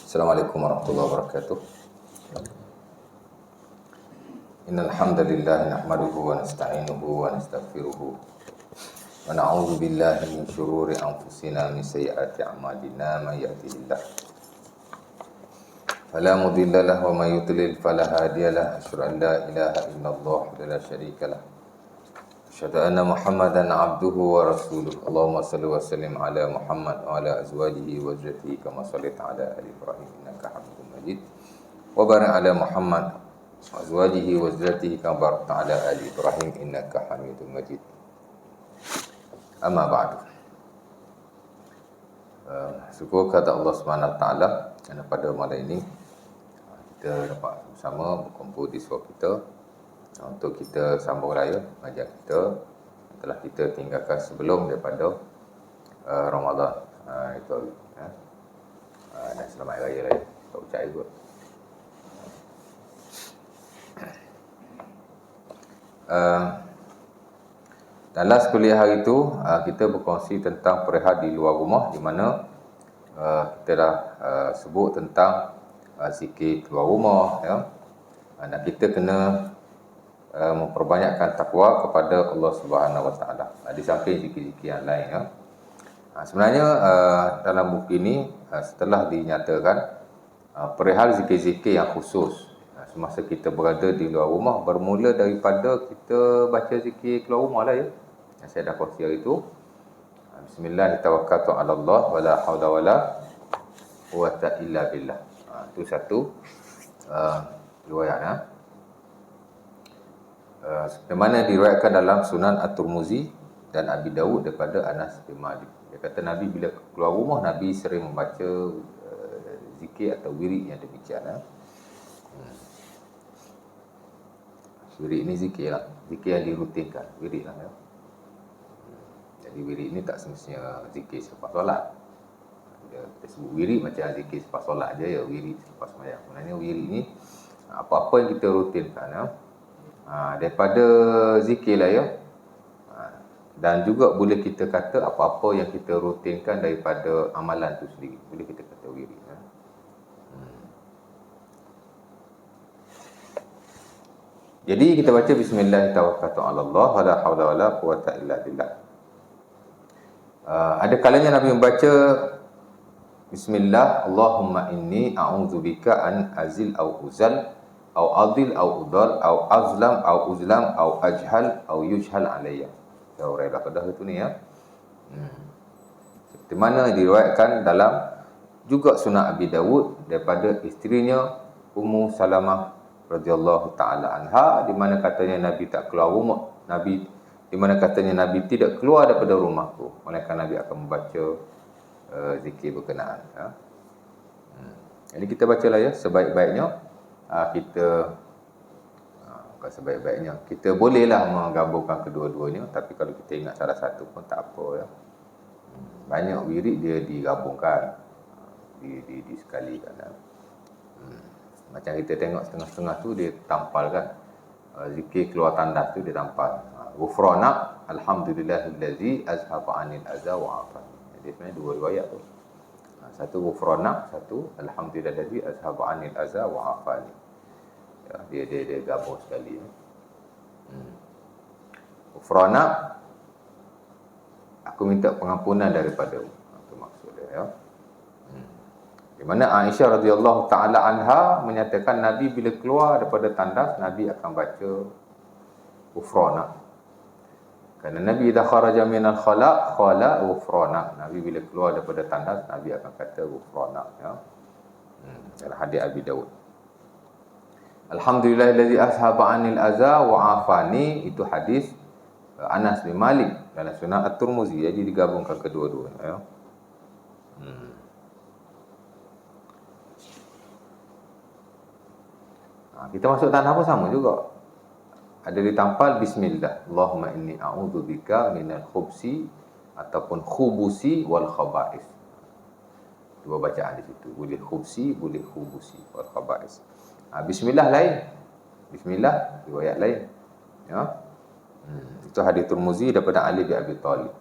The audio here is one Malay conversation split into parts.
Assalamualaikum warahmatullahi wabarakatuh. Innal hamdalillah nahmaduhu wa nasta'inuhu wa nastaghfiruh. Wa na'udzu billahi min shururi anfusina min sayyiati a'malina may yahdihillah fala mudilla lahu wa may yudlil fala hadiya lahu. Asyhadu an la ilaha illallah wa la syarika lah. Asyhadu anna Muhammadan abduhu wa rasuluh. Allahumma shalli wa sallim ala Muhammad wa ala azwajihi wa dzurriyyatihi kama shallaita ala ali Ibrahim innaka Hamidum Majid. Wa barik ala Muhammad wa azwajihi wa dzurriyyatihi kama barakta ala ali Ibrahim innaka Hamidum Majid. Amma ba'du. Syukur kepada Allah Subhanahu wa taala kerana pada malam ini kita dapat bersama berkumpul di suara kita untuk kita sambung raya pengajian kita telah kita tinggalkan sebelum daripada Ramadan. Itu dan selamat raya lah, tak ucap juga. Dan last kuliah hari itu kita berkongsi tentang perihal di luar rumah, di mana kita dah sebut tentang zikir keluar rumah, ya. Dan kita kena memperbanyakkan takwa kepada Allah Subhanahu Wa Taala di samping zikir-zikir yang lain, ya. Sebenarnya dalam buku ini setelah dinyatakan perihal zikir-zikir yang khusus semasa kita berada di luar rumah, bermula daripada kita baca zikir keluar rumah lah, ya, yang saya dah kongsi hari itu. Bismillah tawakkaltu ala Allah wala haula wala quwwata illa billah. Itu satu riwayat, ya. Di mana diriwayatkan dalam Sunan At-Tirmizi dan Abi Dawud daripada Anas bin Malik. Dia kata Nabi bila keluar rumah, Nabi sering membaca zikir atau wirid yang demikian, ya. Wirid ini zikir lah, zikir yang dirutinkan, wirid lah, ya. Jadi wirid ini tak semestinya zikir selepas solat. Kita sebut wirid macam zikir selepas solat je, ya, wirid selepas sembahyang. Sebenarnya wirid ini apa-apa yang kita rutinkan, ya. Daripada zikir lah, ya. Dan juga boleh kita kata apa-apa yang kita rutinkan daripada amalan tu sendiri, boleh kita kata wirid, ya. Jadi kita baca bismillah tawakkaltu ala Allah wala haula wala quwwata illa billah. Ada kalanya Nabi membaca bismillah Allahumma inni a'udzubika an azil au uzal au adil au udal au azlam au uzlam au ajhal au yujhal alayya. Urailah kedah itu ni, ya. Seperti mana diriwayatkan dalam juga Sunan Abi Dawud daripada isterinya Ummu Salamah radhiyallahu taala anha, di mana katanya Nabi tak keluar rumah, di mana katanya Nabi tidak keluar daripada rumahku, melainkan Nabi akan membaca zikir berkenaan, ya. Jadi kita bacalah, ya, sebaik-baiknya. Bukan sebaik-baiknya, kita bolehlah menggabungkan kedua-duanya, tapi kalau kita ingat salah satu pun tak apa, ya. Banyak wirid dia digabungkan, disekalikan, ya. Macam kita tengok setengah-setengah tu dia tampal, kan. Zikir keluar tandas tu dia tampal. Ghufrana alhamdulillahillazi azhaba 'anil adza wa 'afani. Jadi sebenarnya dua riwayat tu. Satu ghufrana, satu alhamdulillahillazi azhaba 'anil adza wa 'afani. Ya, dia gabung sekali, ya. Ghufrana, aku minta pengampunan daripadamu. Itu maksud dia, ya. Di mana Aisyah radhiyallahu taala anha menyatakan Nabi bila keluar daripada tandas, Nabi akan baca ghufrana. Kerana Nabi idza kharaja minal khala qala ghufrana. Nabi bila keluar daripada tandas, Nabi akan kata ghufrana, ya. Dalam hadis Abi Dawud. Alhamdulillahillazi ashaba 'anil adza wa 'afani, itu hadis Anas bin Malik dalam Sunan At-Tirmizi. Jadi digabungkan kedua-duanya, ya. Kita masuk tanah pun sama juga. Ada ditampal bismillah. Allahumma inni a'udzubika minal khubsi ataupun khubusi wal khaba'is. Dua bacaan di situ. Boleh khubsi, boleh khubusi wal khaba'is. Bismillah lain. Bismillah riwayat lain, ya. Itu hadis Tirmizi daripada Ali bin Abi Thalib.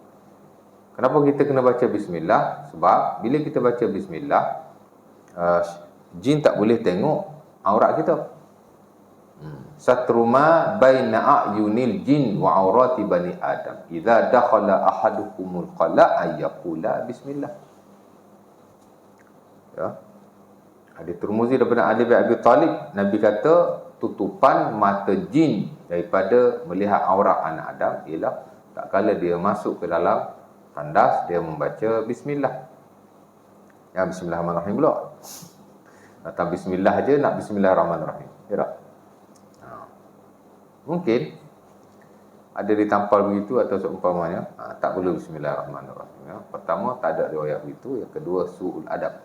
Kenapa kita kena baca bismillah? Sebab bila kita baca bismillah, jin tak boleh tengok aurat kita. Satruma baina a'yunil jin wa aurati bani adam idza dakhala ahadukumul qala ayyaqula bismillah. Ya. Hadis Tirmizi daripada Ali bin Abi Talib, Nabi kata tutupan mata jin daripada melihat aurat anak Adam ialah tak kala dia masuk ke dalam tandas dia membaca bismillah. Ya, bismillahirrahmanirrahim pula. Datang bismillah aja nak bismillahirrahmanirrahim. Ya tak? Mungkin ada ditampal begitu atau seumpamanya, tak perlu bismillahirrahmanirrahim. Ya. Pertama, tak ada riwayat begitu. Yang kedua, su'ul adab.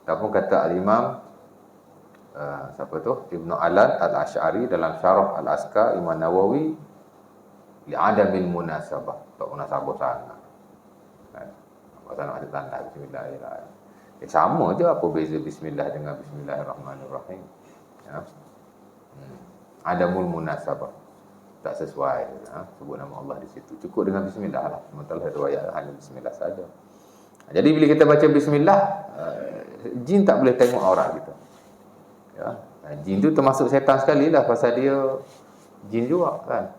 Ataupun kata al-Imam siapa tu? Ibn Alan al-Ash'ari dalam Syarah al-Askar Imam Nawawi, li'adamil munasabah. Tak munasabah sangat. Pasal nak ada tanda bismillahirrahmanirrahim. Sama je, apa beza bismillah dengan bismillahirrahmanirrahim. Ya. Adamul munasabah, tak sesuai. Sebut nama Allah di situ, cukup dengan bismillah lah. Sementara riwayat hanya bismillah saja. Jadi bila kita baca bismillah, jin tak boleh tengok aurat kita. Ya. Jin tu termasuk syaitan sekali lah, pasal dia jin juga kan.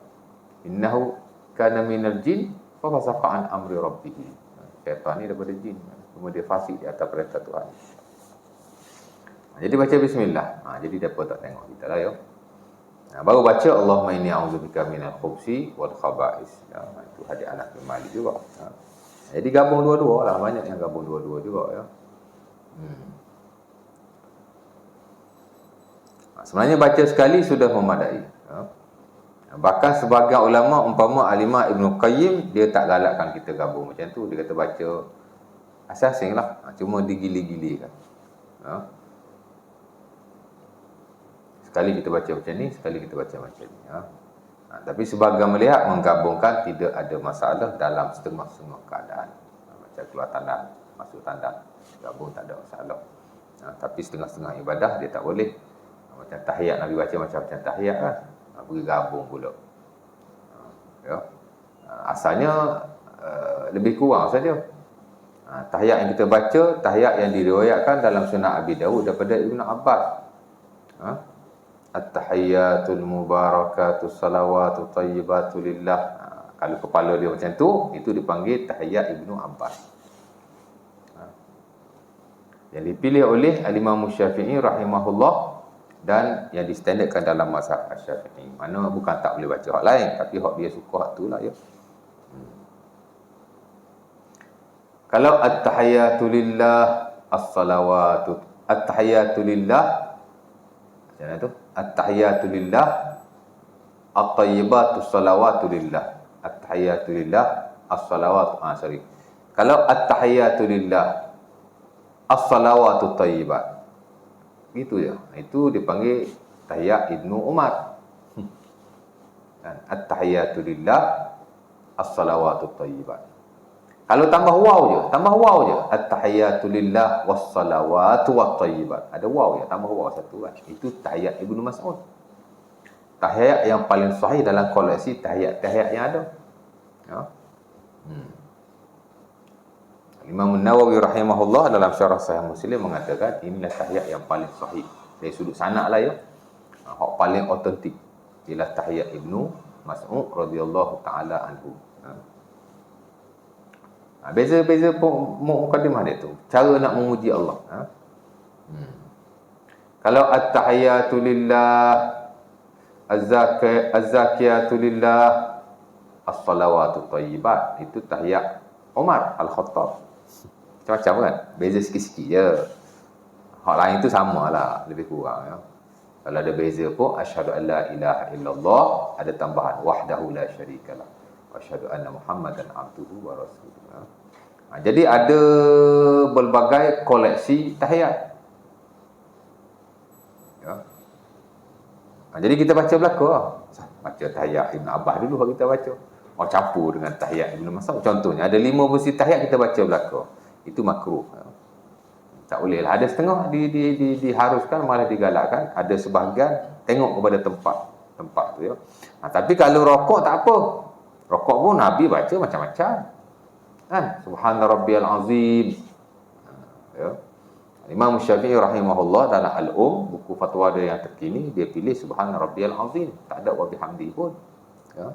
Innahu kana minal jin fa fasaqa an amri rabbih. Syaitan ni daripada jin, cuma dia fasik di atas perintah Tuhan. Jadi baca bismillah. Jadi depa tak tengok kita lah ya. Baru baca Allahumma inni a'udzubika minal khubsi wal khaba'is. Ya, itu hadis Anas bin Malik juga. Jadi gabung dua-dua lah, banyak yang gabung dua-dua juga ya. Sebenarnya baca sekali sudah memadai. Ya. Bahkan sebagian ulama umpama Al-Imam Ibn Qayyim, dia tak galakkan kita gabung macam tu. Dia kata baca asing-asing lah, cuma digili-gilikan. Ya. Sekali kita baca macam ni, sekali kita baca macam ni. Ya. Tapi sebagian melihat menggabungkan tidak ada masalah dalam setengah-setengah keadaan. Macam keluar tandas, masuk tandas, gabung tak ada masalah. Tapi setengah-setengah ibadah dia tak boleh. Macam tahiyat Nabi baca macam-macam tahiyat kan. Pergi gabung pula. Ya. Asalnya lebih kurang saja. Tahiyat yang kita baca, tahiyat yang diriwayatkan dalam Sunan Abi Dawud daripada Ibn Abbas. At-tahiyyatul mubarakatus salawatu tayyibatu lillah. Kalau kepala dia macam tu, itu dipanggil tahiyyat Ibnu Abbas. Yang dipilih oleh Al-Imam Syafi'i rahimahullah dan yang distandardkan dalam mazhab Syafi'i. Mana bukan tak boleh baca hak lain, tapi hak dia suka hak tu lah ya. Kalau at-tahiyyatu lillah as-salawatu at-tahiyyatu lillah macam mana tu? At-tahiyyatu lillah at-tayyibatu salawatu lillah. At-tahiyyatu lillah as-salawatu Kalau at-tahiyyatu lillah as-salawatu tayyibat, gitu ya. Itu dipanggil tahiyyat Ibnu Umar. At-tahiyyatu lillah as-salawatu tayyibat. Kalau tambah waw je, at-tahiyyatu lillah was-salawatu wat-tayyibat. Ada waw je, tambah waw satu kan. Itu tahiyat Ibnu Mas'ud. Tahiyat yang paling sahih dalam koleksi tahiyat-tahiyat yang ada. Ya. Imam Nawawi rahimahullah dalam Syarah Sahih Muslim mengatakan inilah tahiyat yang paling sahih. Dari sudut sanad lah ya. Hak paling autentik ialah tahiyat Ibnu Mas'ud radhiyallahu taala anhu. Beza-beza mukadimah dia tu, cara nak memuji Allah. Kalau at-tahiyyatu lillah az-zakiyatu lillah as-salawatu tayyibat, itu tahiyat Umar Al-Khattab. Macam-macam kan, beza sikit-sikit je. Hak lain tu samalah, lebih kurang ya. Kalau ada beza pun asyhadu an la ilaha illallah, ada tambahan wahdahu la syarikalah wa asyhadu anna Muhammadan abduhu wa rasuluhu. Jadi ada berbagai koleksi tahiyat. Ya. Jadi kita baca belaka. Baca tahiyat Ibn Abbas dulu kita baca. Campur dengan tahiyat Ibn Mas'ud. Contohnya ada 5 versi tahiyat kita baca belaka. Itu makruh. Tak boleh lah. Ada setengah diharuskan, malah digalakkan. Ada sebahagian tengok kepada tempat tu ya. Tapi kalau rokok tak apa. Rokok pun Nabi baca macam-macam. Kan? Subhana rabbiyal azim. Ya. Imam Syafi'i rahimahullah dalam buku fatwa dia yang terkini, dia pilih subhana rabbiyal azim, tak ada wa bihamdi pun. Ya.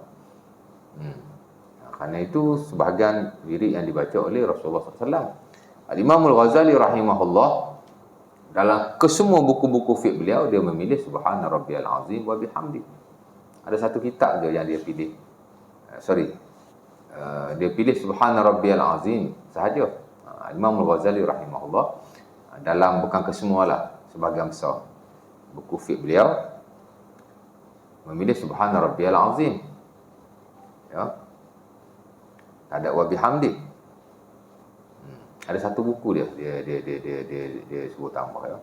Kerana itu sebahagian wirid yang dibaca oleh Rasulullah SAW. Al-Imam Al-Ghazali rahimahullah dalam kesemua buku-buku fiqh beliau, dia memilih subhana rabbiyal azim wa bihamdi. Ada satu kitab je yang dia pilih. Dia pilih subhana rabbiyal azim sahaja. Imam Al-Ghazali rahimahullah dalam bukan kesemualah, sebahagian besar buku fiqh beliau memilih subhana rabbiyal azim. Ya. Tak ada wa bihamdi. Ada satu buku dia sebut tambah, ya.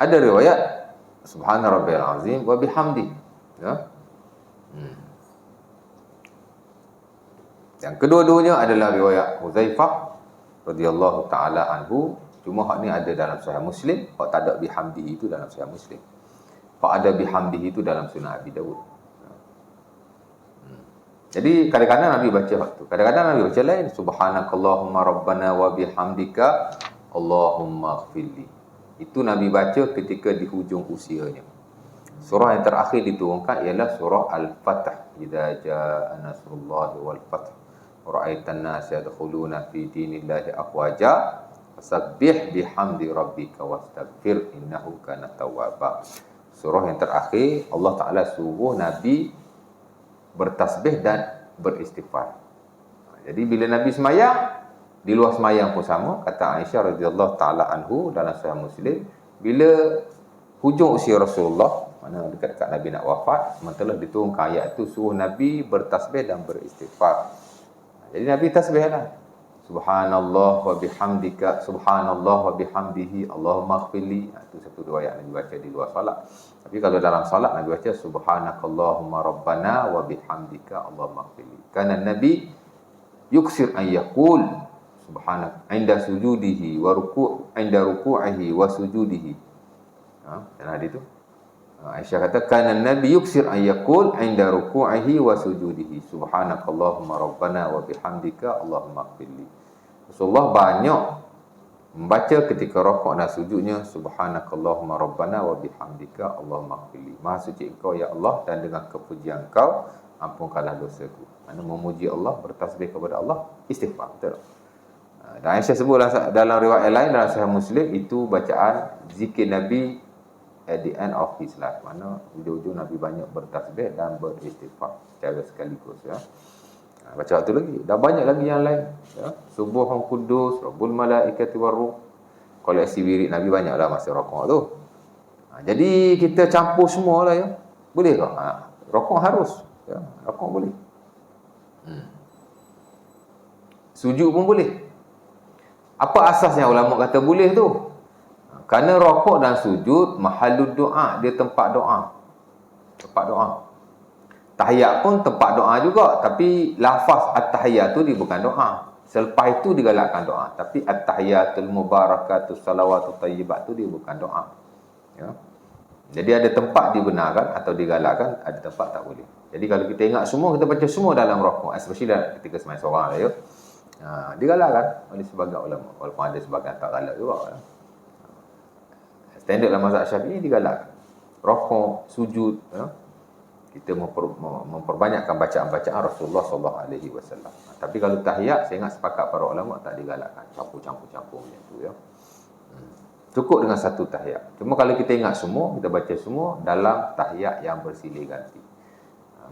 Ada riwayat subhana rabbiyal azim wa bihamdi, ya. Yang kedua-duanya adalah riwayat Huzaifah radhiyallahu taala anhu. Cuma hak ni ada dalam Sahih Muslim, hak tak ada bihamdihi itu dalam Sahih Muslim. Hak ada bihamdihi itu dalam Sunan Abi Dawud. Jadi kadang-kadang Nabi baca hak tu, kadang-kadang Nabi baca lain, subhanakallahumma rabbana wa bihamdika Allahumma ighfirli. Itu Nabi baca ketika di hujung usianya. Surah yang terakhir diturunkan ialah surah Al-Fath. Idza jaa nasrullahi wal fath ra'aitan nasa yadkhuluna fi dinillahi afwaja fasabbih bihamdi rabbika wastaghfir innahu kana tawwaba. Surah yang terakhir Allah Taala suruh Nabi bertasbih dan beristighfar. Jadi bila Nabi semayang, di luar semayang pun sama, kata Aisyah radhiyallahu taala anhu dalam Sahih Muslim, bila hujung usia Rasulullah, mana dekat-dekat Nabi nak wafat, sementara diturunkan ayat itu, suruh Nabi bertasbih dan beristighfar. Jadi Nabi tasbihlah, subhanallah wa bihamdika, subhanallah wa bihamdihi, Allahumma ighfirli. Itu satu riwayat Nabi baca di luar salat. Tapi kalau dalam salat Nabi baca subhanakallahumma rabbana wa bihamdika Allahumma ighfirli. Karena Nabi yuksir an yaqul subhanak inda sujudihi wa inda ruku'ihi wa sujudihi. Dan hadis itu Aisyah kata kana Nabi yuksir an yaqul inda ruku'ihi wa sujudihi subhanakallahumma rabbana wa bihamdika Allahumma ighfirli. Rasulullah banyak membaca ketika rukuk dan sujudnya subhanakallahumma rabbana wa bihamdika Allahumma ighfirli. Maha suci Engkau ya Allah, dan dengan kepujian Engkau ampunkanlah dosaku. Mana memuji Allah, bertasbih kepada Allah, istighfar. Betul. Dan Aisyah sebut dalam riwayat lain dalam Sahih Muslim, itu bacaan zikir Nabi at the end of his life. Mana hujung-hujung Nabi banyak bertasbih dan beristighfar secara sekaligus, ya. Baca waktu lagi, dah banyak lagi yang lain, ya. Subuhun Qudus Rabbul Malaikati Warruh. Koleksi wirid Nabi banyaklah masa rukuk tu. Jadi kita campur semua lah, ya. Boleh tak? Rukuk harus, ya. Rukuk boleh. Sujud pun boleh. Apa asasnya ulama kata boleh tu? Kerana rukuk dan sujud mahallud doa, dia tempat doa. Tempat doa. Tahiyat pun tempat doa juga, tapi lafaz at-tahiyat tu dia bukan doa. Selepas itu digalakkan doa, tapi at-tahiyatul mubarakatus salawatut thayyibat tu dia bukan doa. Ya. Jadi ada tempat dibenarkan atau digalakkan, ada tempat tak boleh. Jadi kalau kita ingat semua, kita baca semua dalam rukuk, especially ketika sembahyang seorang lah, ya. Digalakkan oleh sebagian ulama, walaupun ada sebagian tak galak juga, ya. Standard dalam mazhab Syafi'i digalakkan. Rukuk, sujud, ya. Kita memperbanyakkan bacaan-bacaan Rasulullah SAW. Tapi kalau tahiyat, saya ingat sepakat para ulama tak digalakkan. Campur-campur macam tu, ya. Cukup dengan satu tahiyat. Cuma kalau kita ingat semua, kita baca semua dalam tahiyat yang bersilih ganti.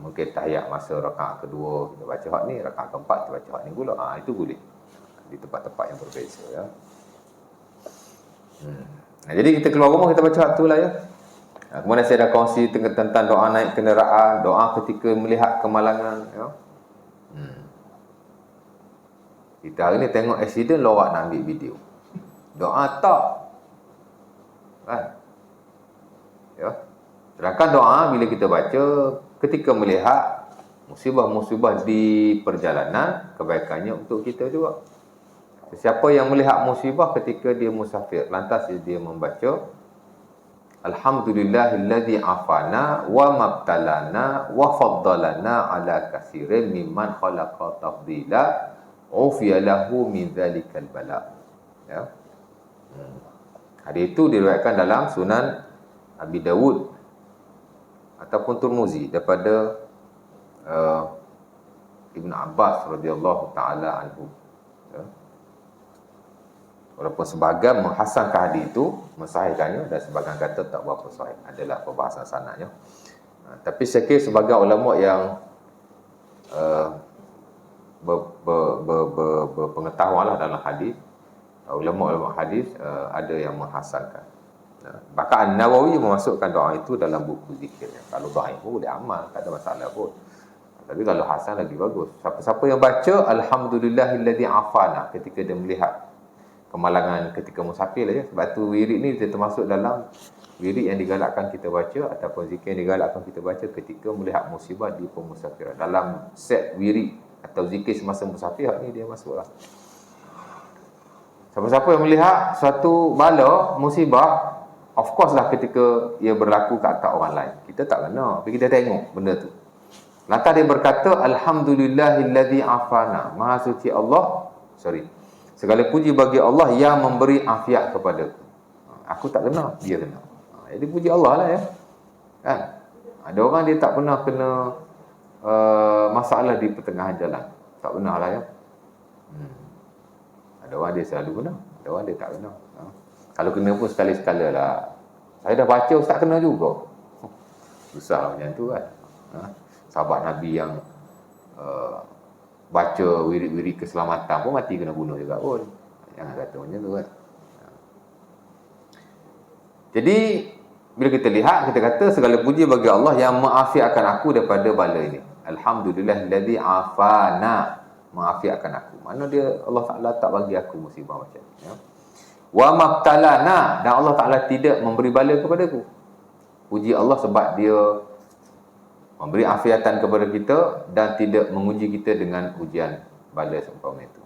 Mungkin tahiyat masa rakaat kedua kita baca hak ni, rakaat keempat kita baca hak ni pula. Itu boleh. Di tempat-tempat yang berbeza, ya. Jadi kita keluar rumah kita baca hak tu lah, ya. Kemudian saya dah kongsi tentang doa naik kenderaan, doa ketika melihat kemalangan, ya. Kita hari ni tengok accident, lawak nak ambil video. Doa tak, kan? Ya. Sedangkan doa bila kita baca ketika melihat musibah-musibah di perjalanan, kebaikannya untuk kita juga. Siapa yang melihat musibah ketika dia musafir, lantas dia membaca alhamdulillahilladzi afana wa mabtalana wa faddalana ala katsirin mimman khalaqa tafdila ufiya lahu min dzalikal bala. Ya. Hadis itu diriwayatkan dalam Sunan Abi Dawud ataupun Tirmizi daripada Ibn Abbas radhiyallahu taala anhu. Ya. Walaupun sebahagian menghasankan hadis itu, mensahihkannya, dan sebahagian kata tak berapa sahih. Adalah perbahasan sanadnya. Tapi saya kira sebagai ulama yang berpengetahuan lah dalam hadis, ulama-ulama hadis ada yang menghasankan. Bahkan An-Nawawi memasukkan doa itu dalam buku zikirnya. Kalau doa itu boleh amal, tak ada masalah pun. Tapi kalau hasan lagi bagus. Siapa-siapa yang baca alhamdulillahilladzi afana ketika dia melihat kemalangan ketika musafir lah ya. Sebab tu wirid ni dia termasuk dalam wirid yang digalakkan kita baca ataupun zikir yang digalakkan kita baca ketika melihat musibah di pemusafiran. Dalam set wirid atau zikir semasa musafir ni dia masuklah. Siapa-siapa yang melihat suatu bala, musibah, of course lah ketika ia berlaku ke atas orang lain. Kita tak kena, tapi kita tengok benda tu. Lantas dia berkata, alhamdulillahilladzi afana. Maha suci Allah, segala puji bagi Allah yang memberi afiat kepadaku. Aku tak kena, dia kena. Jadi puji Allah lah ya. Kan? Ada orang dia tak pernah kena masalah di pertengahan jalan. Tak pernah lah ya. Ada orang dia selalu kena, ada orang dia tak kena. Kalau kena pun sekali-sekala lah. Saya dah baca, ustaz kena juga. Susah macam tu kan. Sahabat Nabi yang baca wirid-wirid keselamatan pun mati kena bunuh juga pun. Jangan kata macam tu kan. Jadi bila kita lihat, kita kata segala puji bagi Allah yang mengafiatkan aku daripada bala ini. Alhamdulillahilladzi afana, mengafiatkan aku. Mana dia Allah Taala tak bagi aku musibah macam ni ya. Wa mabtalana, dan Allah Taala tidak memberi bala kepadaku. Puji Allah sebab dia memberi afiatan kepada kita dan tidak menguji kita dengan ujian bala seumpama itu.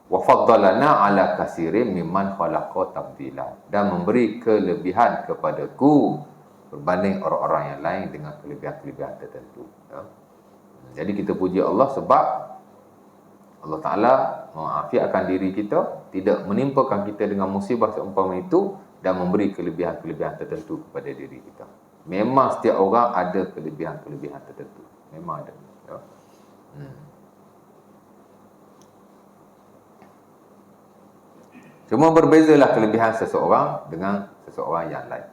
Wa faddalana ala katsirin mimman khalaqa tafdila, dan memberi kelebihan kepadaku berbanding orang-orang yang lain dengan kelebihan-kelebihan tertentu. Jadi kita puji Allah sebab Allah Ta'ala mengafiatkan diri kita, tidak menimpakan kita dengan musibah seumpama itu, dan memberi kelebihan-kelebihan tertentu kepada diri kita. Memang setiap orang ada kelebihan-kelebihan tertentu. Memang ada. Ya. Cuma berbezalah kelebihan seseorang dengan seseorang yang lain.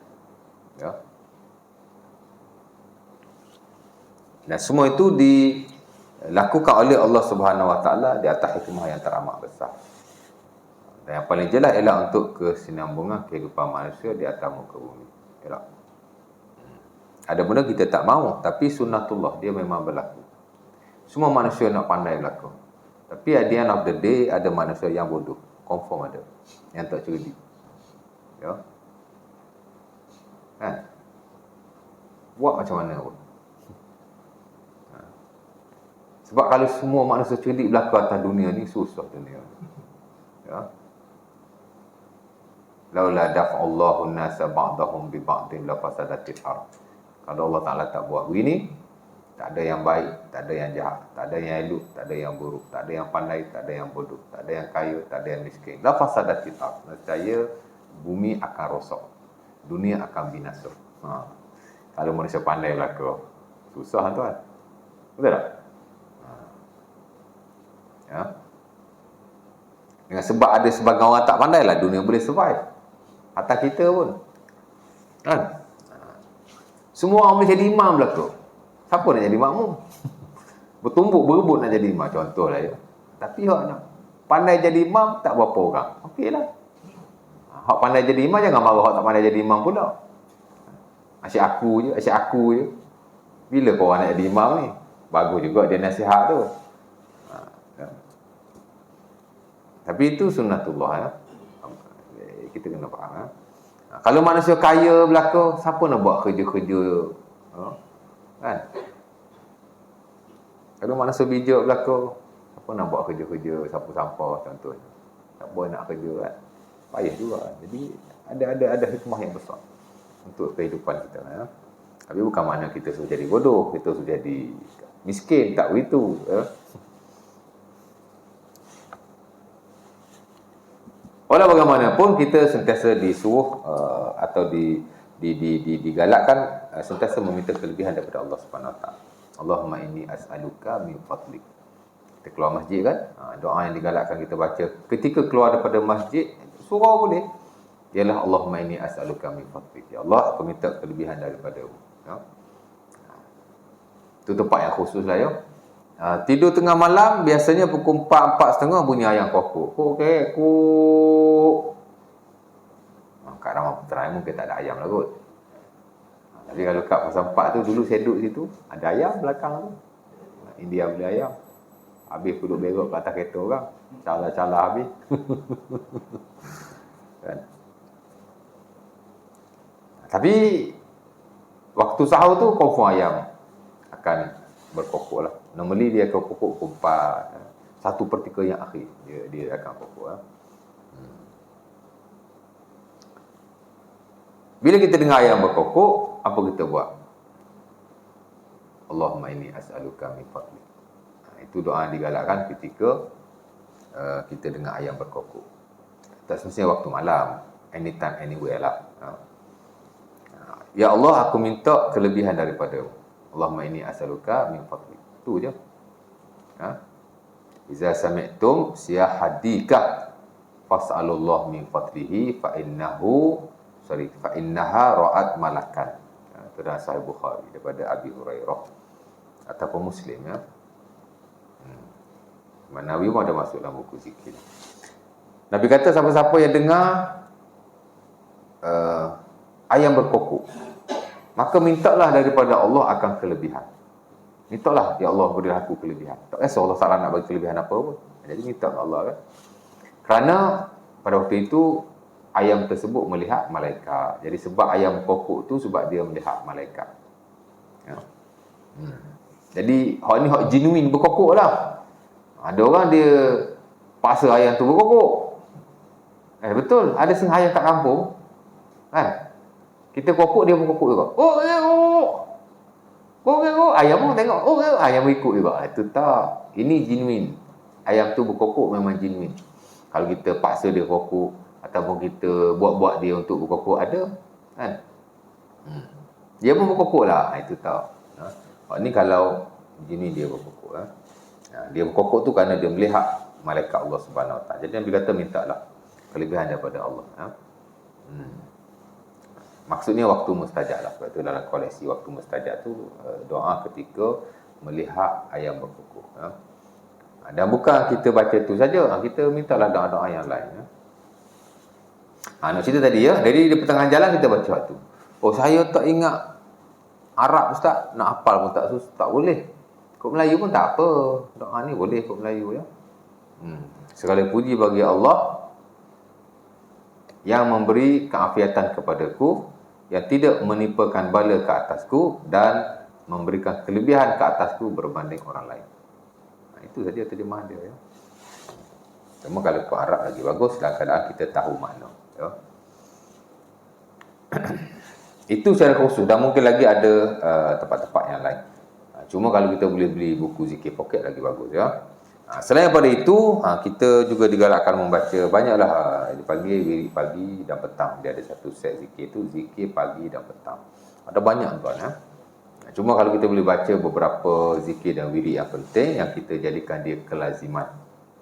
Ya. Dan semua itu dilakukan oleh Allah Subhanahu Wa Taala di atas hikmah yang teramat besar. Dan yang paling jelas ialah untuk kesinambungan kehidupan manusia di atas muka bumi. Ya. Ada benda kita tak mahu, tapi sunnatullah, dia memang berlaku. Semua manusia nak pandai berlaku. Tapi at the end of the day, ada manusia yang bodoh. Confirm ada. Yang tak cerdik. Ya. Kan? Buat macam mana pun. Sebab kalau semua manusia cerdik berlaku atas dunia ni, susah dunia. Ya. Laula daf'allahu an-nasa ba'dahum bi ba'din la fasadatil ardh. Kalau Allah Ta'ala tak buat begini, tak ada yang baik, tak ada yang jahat, tak ada yang elok, tak ada yang buruk, tak ada yang pandai, tak ada yang bodoh, tak ada yang kaya, tak ada yang miskin. La fasadatil ardh. Nescaya bumi akan rosak, dunia akan binasa. Kalau manusia pandai berlaku, susah tuan. Betul tak? Ya. Dengan sebab ada sebagian orang tak pandai lah, dunia boleh survive. Atas kita pun. Kan? Semua orang boleh jadi imam belaka. Siapa nak jadi makmum? Bertumbuk berebut nak jadi imam, contohlah ya. Tapi hak nak pandai jadi imam tak berapa orang. Okeylah. Hak pandai jadi imam jangan marah hak tak pandai jadi imam pula. Asyik aku je. Bila kau orang nak jadi imam ni? Bagus juga dia nasihat tu. Ya. Tapi itu sunnatullah ya. Kita kena faham ya. Kalau manusia kaya belaka, siapa nak buat kerja-kerja? Kan? Kalau manusia bijak belaka, siapa nak buat kerja-kerja sapu sampah contohnya? Tak boleh nak kerja kan? Payah juga kan? Jadi ada hikmah yang besar untuk kehidupan kita ya. Tapi bukan makna kita suruh jadi bodoh, kita suruh jadi miskin, tak begitu ya. Walau bagaimanapun kita sentiasa disuruh atau digalakkan sentiasa meminta kelebihan daripada Allah Subhanahu Wa Taala. Allahumma inni as'aluka min fadlik. Kita keluar masjid kan, doa yang digalakkan kita baca ketika keluar daripada masjid, surau boleh, ialah Allahumma inni as'aluka min fadlik. Ya Allah, aku minta kelebihan daripada-Mu. Ya. Itu tempat yang khusus lah ya. Tidur tengah malam, biasanya pukul 4, 4.30 bunyi ayam kokok. Kuk. Kat Ramah Putra mungkin tak ada ayam lah kot. Tapi kalau kat Pasar 4 tu, dulu saya duduk situ, ada ayam belakang tu. India beli ayam. Habis duduk berok kat atas kereta orang. Cala-cala habis. Kan? Tapi, waktu sahur tu, confirm ayam akan berkokok lah. Normally dia akan kokok pukul 4, 1/3 yang akhir dia akan kokok lah. Bila kita dengar ayam berkokok, apa kita buat? Allahumma inni as'aluka min fadlik. Itu doa yang digalakkan ketika kita dengar ayam berkokok. Tak semestinya waktu malam, anytime, anywhere lah. Ya Allah, aku minta kelebihan daripada-Mu. Allahumma inni as'aluka min fadlik. Itu je. Iza sami'tum siyahadika fas'alullah min fadlihi fa innaha ra'at malakan. Itu dalam Sahih Bukhari daripada Abi Hurairah ataupun Muslim ya. Nawawi pun ada masuk dalam buku zikir. Nabi kata siapa-siapa yang dengar ayam berkokok, maka mintalah daripada Allah akan kelebihan. Mintalah, ya Allah beri aku kelebihan. Tak rasa Allah Ta'ala nak bagi kelebihan apa pun. Jadi minta kepada Allah kan. Kerana pada waktu itu ayam tersebut melihat malaikat. Jadi sebab ayam berkokok tu sebab dia melihat malaikat. Ya. Jadi hak ni hak genuine berkokok lah. Ada orang dia paksa ayam tu berkokok. Betul, ada setengah ayam kat kampung kan. Kita kokok dia berkokok juga. Ayam pun tengok. Ayam berikut juga. Itu tak. Ini genuine. Ayam tu berkokok memang genuine. Kalau kita paksa dia kokok ataupun kita buat-buat dia untuk berkokok, ada kan. Dia pun berkokok lah. Itu tak. Ini kalau genuine dia berkokok. Dia berkokok tu kerana dia melihat malaikat Allah Subhanahu Wa Taala. Jadi Nabi kata mintalah kelebihan daripada Allah. Maksudnya waktu mustajab lah. Sebab itu dalam koleksi waktu mustajab tu doa ketika melihat ayam berkokok. Dan bukan kita baca tu saja, kita mintalah doa-doa yang lain. Nak cerita tadi ya, dari di pertengahan jalan kita baca tu. Oh saya tak ingat Arab Ustaz, nak hafal pun tak boleh. Kod Melayu pun tak apa. Doa ni boleh kod Melayu ya. Segala puji bagi Allah yang memberi keafiatan kepadaku, yang tidak menimpakan bala ke atasku dan memberikan kelebihan ke atasku berbanding orang lain. Itu saja terjemahan dia ya. Cuma kalau kod Arab lagi bagus dalam keadaan kita tahu makna ya. Itu secara khusus dan mungkin lagi ada tempat-tempat yang lain. Cuma kalau kita boleh beli buku zikir poket lagi bagus ya. Selain daripada itu, kita juga digalakkan membaca banyaklah pagi, pagi dan petang. Dia ada satu set zikir tu, zikir pagi dan petang. Ada banyak tuan ya. Cuma kalau kita boleh baca beberapa zikir dan wirid yang penting yang kita jadikan dia kelaziman.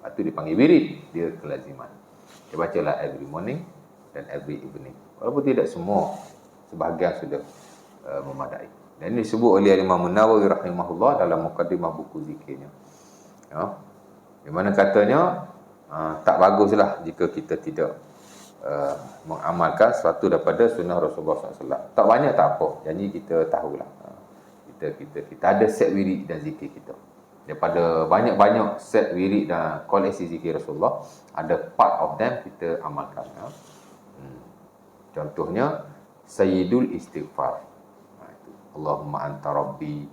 Itu dipanggil wirid, dia kelaziman. Kita bacalah every morning dan every evening. Walaupun tidak semua, sebahagian sudah memadai. Dan ini disebut oleh Imam Nawawi rahimahullah dalam mukadimah buku zikirnya. Ya. Di mana katanya tak baguslah jika kita tidak mengamalkan sesuatu daripada sunnah Rasulullah SAW. Tak banyak tak apa. Jadi kita tahulah. Kita ada set wirid dan zikir kita. Daripada banyak-banyak set wirid dan koleksi zikir Rasulullah, ada part of them kita amalkan. Ya. Contohnya Sayyidul Istighfar. Allahumma anta rabbi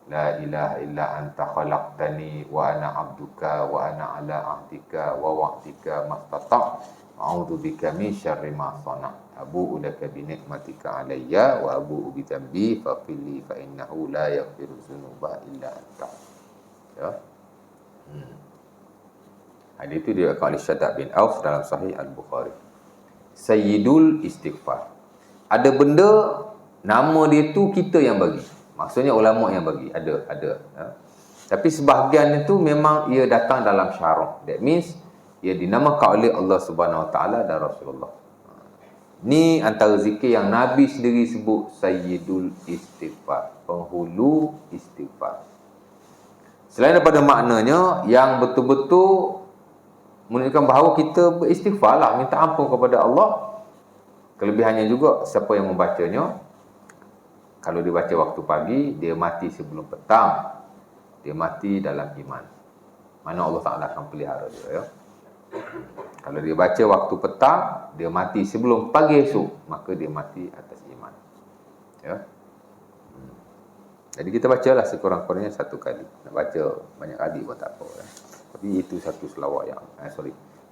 la ilaha illa anta khalaqtani wa ana abduka wa ana ala ahdika wa wa'dika mastata' a'udzu bika min syarri ma sana' abu'u laka bi ni'matika alayya wa abu'u bi dhanbi faghfirli fa innahu la yaghfiru dzunuba illa anta. Ya. Hadis itu diriwayatkan oleh Shaddad bin Auf dalam Sahih Al-Bukhari. Sayyidul istighfar. Ada benda nama dia tu kita yang bagi. Maksudnya ulama yang bagi. Ada. Tapi sebahagian itu memang ia datang dalam syarak. That means ia dinamakan oleh Allah Subhanahu Wa Taala dan Rasulullah. Ni antara zikir yang Nabi sendiri sebut Sayyidul istighfar, penghulu istighfar. Selain daripada maknanya yang betul-betul menunjukkan bahawa kita beristighfar lah, minta ampun kepada Allah. Kelebihannya juga siapa yang membacanya, kalau dia baca waktu pagi, dia mati sebelum petang, dia mati dalam iman. Mana Allah Ta'ala akan pelihara dia, ya. Kalau dia baca waktu petang, dia mati sebelum pagi esok, maka dia mati atas iman, ya. Jadi kita bacalah sekurang-kurangnya satu kali. Nak baca banyak kali pun tak apa, ya. Tapi itu satu selawat yang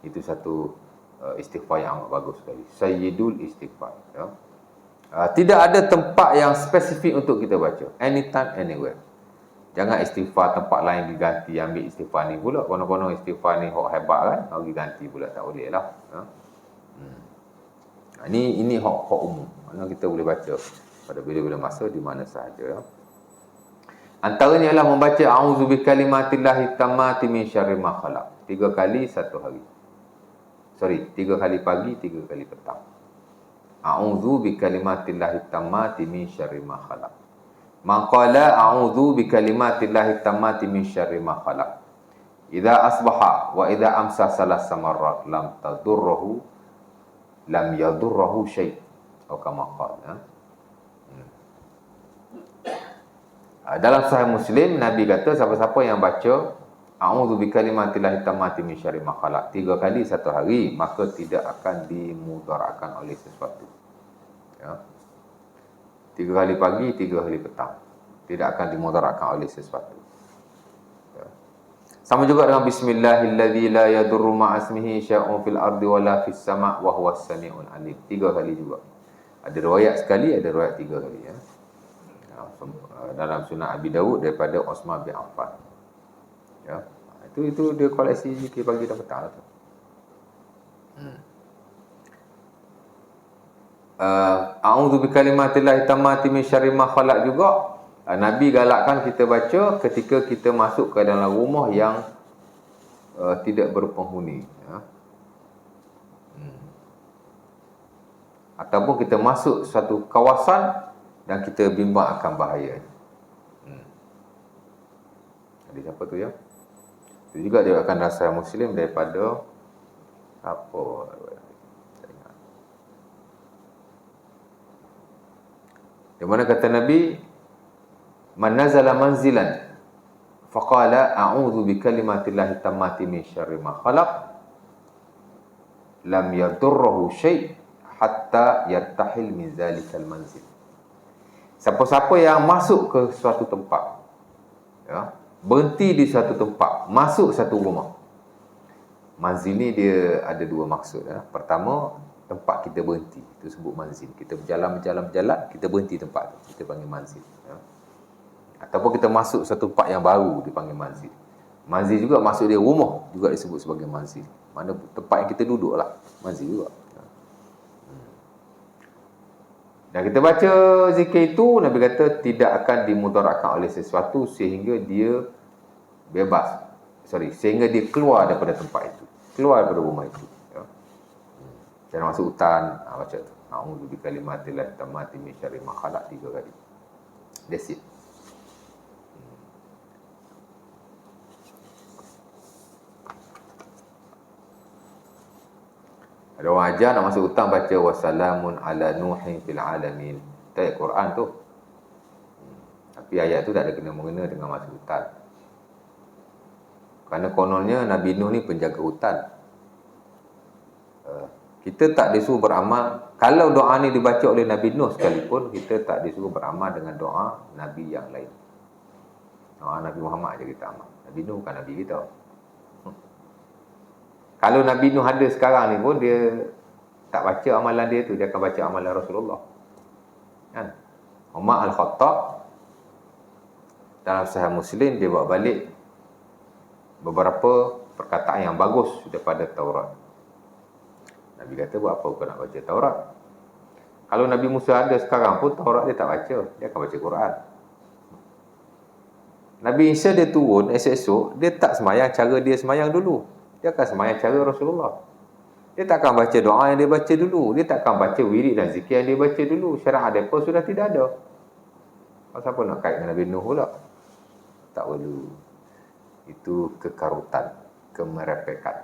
itu satu istighfar yang amat bagus sekali. Sayyidul istighfar, ya. Tidak ada tempat yang spesifik untuk kita baca. Anytime, anywhere. Jangan istighfar tempat lain diganti, ambil istighfar ni pula. Konon-konon istighfar ni hok hebat kan, bagi ganti pula, tak boleh lah, ya. Ini hok umum. Mana kita boleh baca pada bila-bila masa di mana sahaja, ya. Antaranya ialah membaca a'udzu bikalimatillahi tammati min syarri ma khalaq. 3 kali satu hari. 3 kali pagi, 3 kali petang. A'udzu bikalimatillahi tammati min syarri ma khalaq. Man qala a'udzu bikalimatillahi tammati min syarri ma khalaq. Idza asbaha wa idza amsa salas marrat lam yadurruhu syai'. Atau kama qala. Dalam Sahih Muslim, Nabi kata siapa-siapa yang baca a'udzu bikalimatillahi tammati min syarri ma khalaq 3 kali satu hari, maka tidak akan dimudaratkan oleh sesuatu, ya. 3 kali pagi, 3 kali petang, tidak akan dimudaratkan oleh sesuatu, ya. Sama juga dengan bismillahilladzi la yadurru ma'asmihi syai'un fil ardi wala fis sama' wa huwas sami'ul alim. 3 kali juga. Ada riwayat sekali, ada riwayat 3 kali, ya. Dalam Sunan Abi Dawud daripada Utsman bin Affan, ya. Itu dia koleksi zikir pagi dan petang tu. A'udzu bikalimatillahi tammati min syarri ma khalaq juga. Nabi galakkan kita baca ketika kita masuk ke dalam rumah yang tidak berpenghuni, ya. Ataupun kita masuk suatu kawasan dan kita bimbang akan bahaya. Jadi siapa tu, ya? Itu juga dia akan rasa Muslim daripada apa? Di mana kata Nabi, man nazala manzilan faqala a'udzu bikalimatillahi tammati min syarri ma khalaq lam yadurruhu syai' hatta yartahil min zalikal manzil. Siapa-siapa yang masuk ke suatu tempat, ya, berhenti di suatu tempat, masuk satu rumah. Manzil ni dia ada 2 maksud, ya. Pertama, tempat kita berhenti, itu sebut manzil. Kita berjalan, kita berhenti tempat tu, kita panggil manzil, ya. Ataupun kita masuk satu tempat yang baru, dipanggil manzil. Manzil juga masuk dia rumah, juga disebut sebagai manzil. Mana tempat yang kita duduk lah, manzil juga. Dan kita baca zikir itu, Nabi kata tidak akan dimudaratkan oleh sesuatu sehingga dia bebas. Sehingga dia keluar daripada tempat itu, keluar daripada rumah itu, ya. Jangan masuk hutan, baca tu. A'udzu bikalimatillahi tammati min syarri ma khalaq 3 kali. That's it. Ada orang ajar nak masuk hutan baca wassalamun ala nuhin fil alamin. Itu ayat Quran tu. Tapi ayat tu tak ada kena-mengena dengan masuk hutan. Kerana kononnya Nabi Nuh ni penjaga hutan. Kita tak disuruh beramal. Kalau doa ni dibaca oleh Nabi Nuh sekalipun, kita tak disuruh beramal dengan doa Nabi yang lain. Doa Nabi Muhammad je kita amal. Nabi Nuh bukan Nabi kita. Kalau Nabi Nuh ada sekarang ni pun, dia tak baca amalan dia tu, dia akan baca amalan Rasulullah, kan? Umar Al-Khattab dalam Sahih Muslim, dia bawa balik beberapa perkataan yang bagus daripada Taurat. Nabi kata, buat apa kau nak baca Taurat? Kalau Nabi Musa ada sekarang pun, Taurat dia tak baca, dia akan baca Quran. Nabi Isa dia turun esok-esok, dia tak semayang cara dia semayang dulu. Dia akan semayang cara Rasulullah. Dia tak akan baca doa yang dia baca dulu. Dia tak akan baca wirid dan zikir yang dia baca dulu. Syarah mereka sudah tidak ada. Pasal apa nak kait dengan Nabi Nuh pula? Tak perlu. Itu kekarutan, kemerepekan.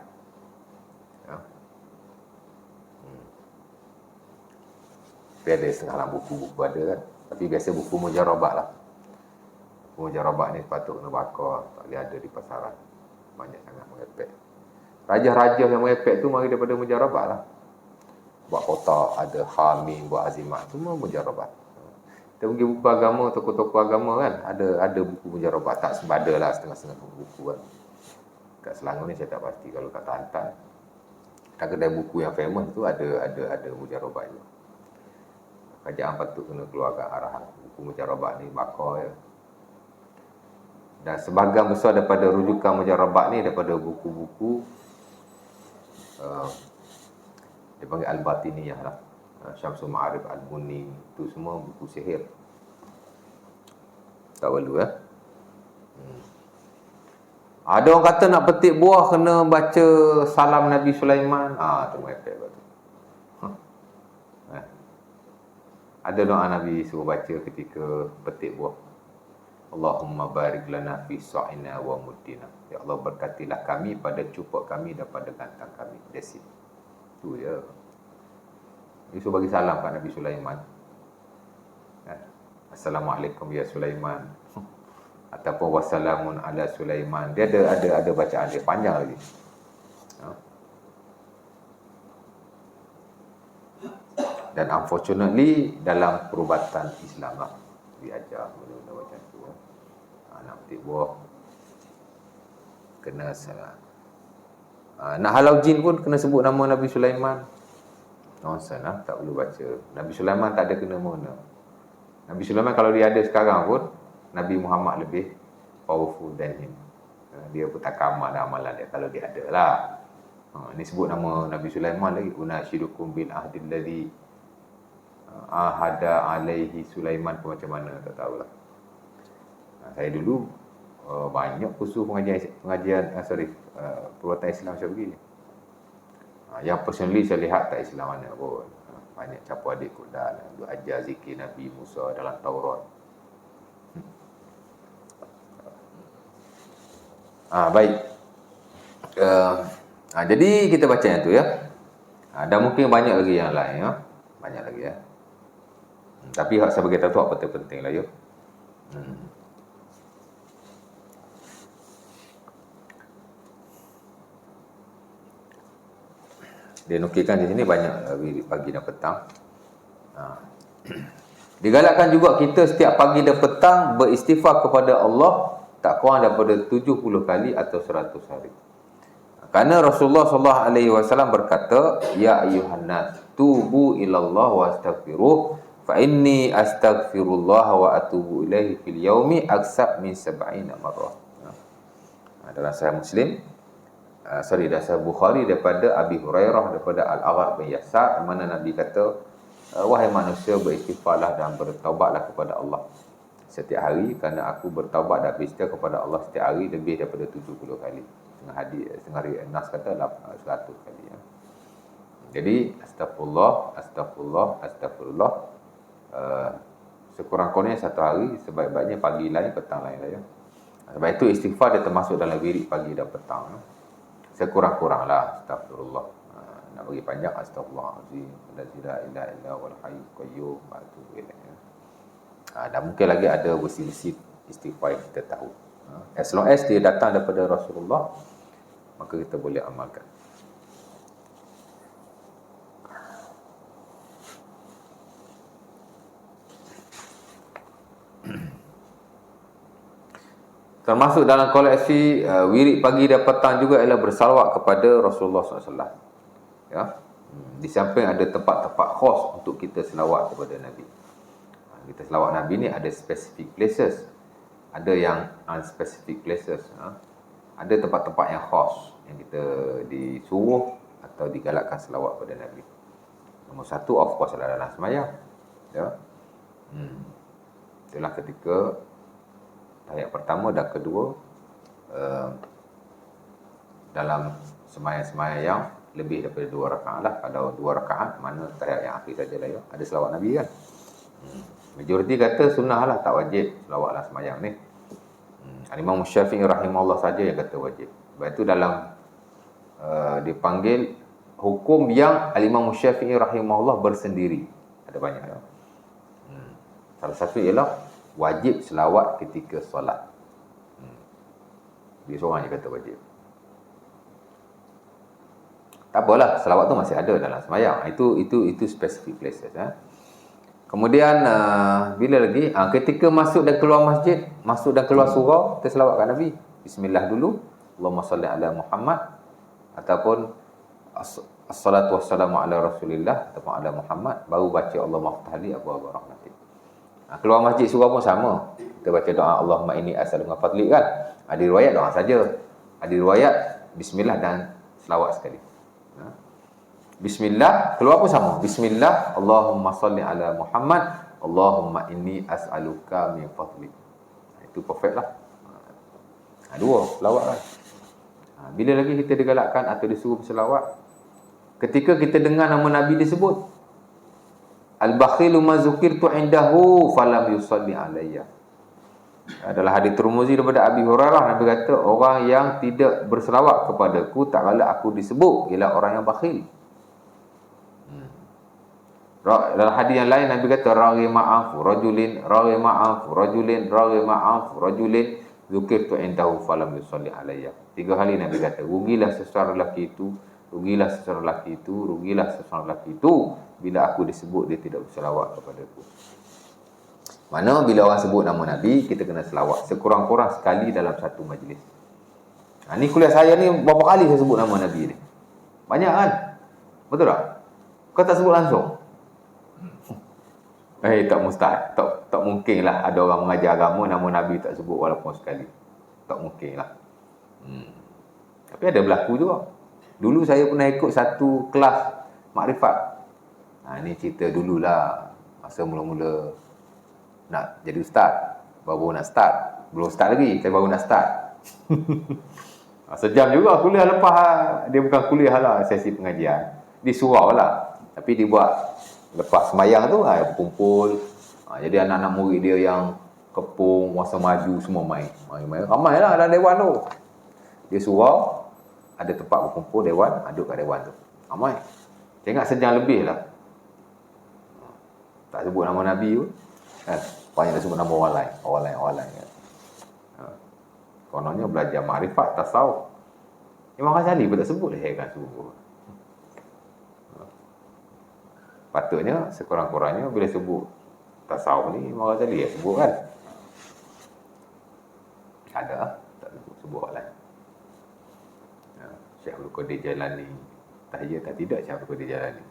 Ya. Tapi ada setengah buku-buku ada kan. Tapi biasa buku mujarabah lah. Buku mujarabah ni patut kena bakar. Tak boleh ada di pasaran. Banyak sangat merepek. Raja-raja yang merepek tu mari daripada mujarabah lah. Buat kotak, ada hamim, buat azimat. Semua mujarabah. Kita pergi buku agama, tokoh-tokoh agama kan, ada buku mujarabah. Tak sebada lah setengah-setengah buku kan. Kat Selangor ni saya tak pasti. Kalau kat Kelantan, kat kedai buku yang famous tu ada mujarabah itu. Kerajaan patut kena keluarkan arahan. Buku mujarabah ni bakar ya. Dan sebahagian besar daripada rujukan mujarabah ni daripada buku-buku dia panggil Al-Batiniyah lah. Syamsul Ma'arif Al-Muni, itu semua buku sihir. Tak perlu Ada orang kata nak petik buah kena baca salam Nabi Sulaiman. Tu merepek betul. Ada doa Nabi suruh baca ketika petik buah. Allahumma barik lana fi sa'ina wa muddina. Ya Allah, berkatilah kami pada cupuk kami dan pada gantang kami. That's it. Itu je. Dia suruh bagi salam kat Nabi Sulaiman. Assalamualaikum ya Sulaiman. Ataupun wassalamun ala Sulaiman. Dia ada bacaan dia panjang lagi. Dan unfortunately dalam perubatan Islam lah diajar benda-benda macam tu. Nak petik buah kena salah. Nak halau jin pun kena sebut nama Nabi Sulaiman. Nonsense lah, tak perlu baca. Nabi Sulaiman tak ada kena-mengena. Nabi Sulaiman kalau dia ada sekarang pun, Nabi Muhammad lebih powerful than him. Dia pun tak amal amalan dia kalau dia ada lah. Ni sebut nama Nabi Sulaiman lagi. Unasyidukum bil ahdil ladzi ahada alaihi Sulaiman pun macam mana tak tahulah. Saya dulu banyak kursus pengajian perbuatan Islam saya pergi. Yang personally saya lihat tak Islam mana pun. Banyak campur adik Quran, ajar zikir Nabi Musa dalam Taurat. Baik. Jadi kita baca yang tu ya. Dan mungkin banyak lagi yang lain ya. Banyak lagi ya. Tapi hak saya bagi tahu apa penting lah ya. Dia nukilkan di sini banyak pagi dan petang. Digalakkan juga kita setiap pagi dan petang beristighfar kepada Allah tak kurang daripada 70 kali atau 100 hari. Kerana Rasulullah SAW berkata, ya ayyuhan nas tubu ilallah wa astaghfiruh fa inni astaghfirullah wa atubu ilaihi fil yaumi aksab min 70 marrah. Dalam Sahih Muslim, dasar Bukhari daripada Abi Hurairah daripada Al-Agharr bin Yasar, mana Nabi kata, wahai manusia, beristighfarlah dan bertaubatlah kepada Allah setiap hari, kerana aku bertaubat dan beristighfar kepada Allah setiap hari lebih daripada 70 kali. Setengah hari Nas kata 100 kali ya. Jadi astagfirullah sekurang-kurangnya satu hari, sebaik-baiknya pagi lain, petang lain lah ya. Sebab itu istighfar dia termasuk dalam wirid pagi dan petang ya. Sekurang-kuranglah astagfirullah. Nak bagi panjang astagfirullahalazim, la ilaha illa huwal hayyul qayyum wa atubu ilaih. Dan mungkin lagi ada versi-versi istighfar yang kita tahu. As long as dia datang daripada Rasulullah, maka kita boleh amalkan. Termasuk dalam koleksi wirid pagi dan petang juga ialah bersalawat kepada Rasulullah SAW. Ya. Di samping ada tempat-tempat khas untuk kita selawat kepada Nabi. Kita selawat Nabi ni ada specific places, ada yang unspecific places. ada tempat-tempat yang khas yang kita disuruh atau digalakkan selawat pada Nabi. Nombor satu, of course, adalah dalam sembahyang. Ya. Itulah ketika tahiyat pertama dan kedua dalam sembahyang-sembahyang yang lebih daripada 2 rakaat lah. Kalau 2 rakaat, mana tahiyat yang akhir saja lah ya. Ada selawat Nabi kan. Majoriti kata sunnah lah, tak wajib selawat dalam sembahyang ni. Imam Syafi'i rahimahullah saja yang kata wajib. Sebab itu dalam dipanggil hukum yang Imam Syafi'i rahimahullah bersendiri. Ada banyak ya. Salah satu ialah wajib selawat ketika solat. Dia seorang je kata wajib. Tak apalah, selawat tu masih ada dalam sembahyang. Itu specific places. Kemudian bila lagi? Ketika masuk dan keluar masjid, masuk dan keluar surau, kita selawatkan Nabi. Bismillah dulu. Allahumma salli ala Muhammad. Ataupun Assalatu wassalamu ala Rasulillah ataupun ala Muhammad. Baru baca Allah maftahli abwaaba rahmatik. Keluar masjid surau pun sama. Kita baca doa Allahumma inni as'aluka fadlik kan. Ada riwayat doa saja. Ada riwayat bismillah dan selawat sekali. Bismillah, keluar pun sama. Bismillah, Allahumma salli ala Muhammad, Allahumma inni as'aluka min fadlik. Itu perfect lah. Dua, selawat kan. Bila lagi kita digalakkan atau disuruh berselawat? Ketika kita dengar nama Nabi disebut. Al-bakhilu ma zukirtu indahu falam yusalli alayya. Adalah hadis Tirmizi daripada Abi Hurairah, Nabi kata, orang yang tidak berselawat kepadaku tak kala aku disebut ialah orang yang bakhil. Dalam hadis yang lain Nabi kata raghima anfu rajulin zukirtu indahu falam yusalli alayya. 3 kali Nabi kata rugilah seseorang lelaki itu, rugilah seseorang lelaki itu, rugilah seseorang lelaki itu bila aku disebut dia tidak berselawat kepadaku. Mana bila orang sebut nama Nabi, kita kena selawat sekurang-kurang sekali dalam satu majlis. Ni kuliah saya ni berapa kali saya sebut nama Nabi ni? Banyak kan? Betul tak? Kau tak sebut langsung? Tak mustahil. Tak mungkin lah ada orang mengajar agama nama Nabi tak sebut walaupun sekali. Tak mungkin lah. Tapi ada berlaku juga. Dulu saya pernah ikut satu kelas makrifat. Ni cerita dululah. Masa mula-mula nak jadi ustaz. Baru nak start. Belum start lagi. Saya baru nak start. Sejam juga kuliah lepas. Dia bukan kuliah lah. Sesi pengajian. Di surau lah. Tapi dia buat lepas semayang tu berkumpul. Jadi anak-anak murid dia yang kepung, masa maju semua main. Ramai lah dalam dewan tu. Dia surau. Ada tempat berkumpul dewan. Duduk kat dewan tu. Ramai. Tengok sejam lebih lah. Tak sebut nama Nabi pun. Banyak dah sebut nama orang lain. Kononnya belajar makrifat, tasawuf. Imam Ghazali pun tak sebut. Kan sebut. Patutnya sekurang-kurangnya bila sebut tasawuf ni Imam Ghazali ya sebut kan. Ada tak sebut orang lain. Syekh Abdul Qadir Jailani tahiyat tak tidak Syekh Abdul Qadir Jailani.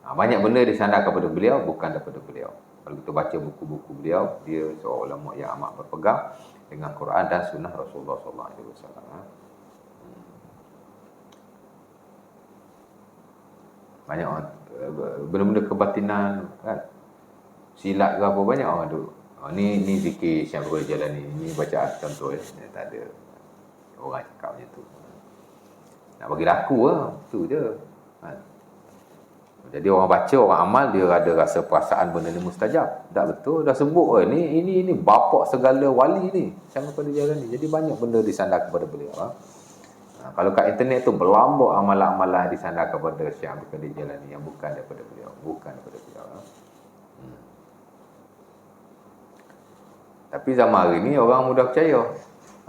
Banyak benda disandarkan kepada beliau bukan daripada beliau. Kalau kita baca buku-buku beliau, dia seorang ulama yang amat berpegang dengan Quran dan sunnah Rasulullah SAW. Banyak orang benda-benda kebatinan kan, silat ke apa, banyak orang duk. Ni zikir Syekh Abdul Qadir Jailani, ni bacaan contoh tak ada orang cakap macam tu. Nak bagi laku tu je kan. Jadi orang baca, orang amal, dia ada rasa perasaan benda ni mustajab. Tak betul, dah sebut ini bapak segala wali ni Syekh Abdul Qadir Jailani. Jadi banyak benda disandar kepada beliau. Kalau kat internet tu berlambak amalan-amalan disandar kepada Syekh Abdul Qadir Jailani yang bukan daripada beliau. Tapi zaman hari ni orang mudah percaya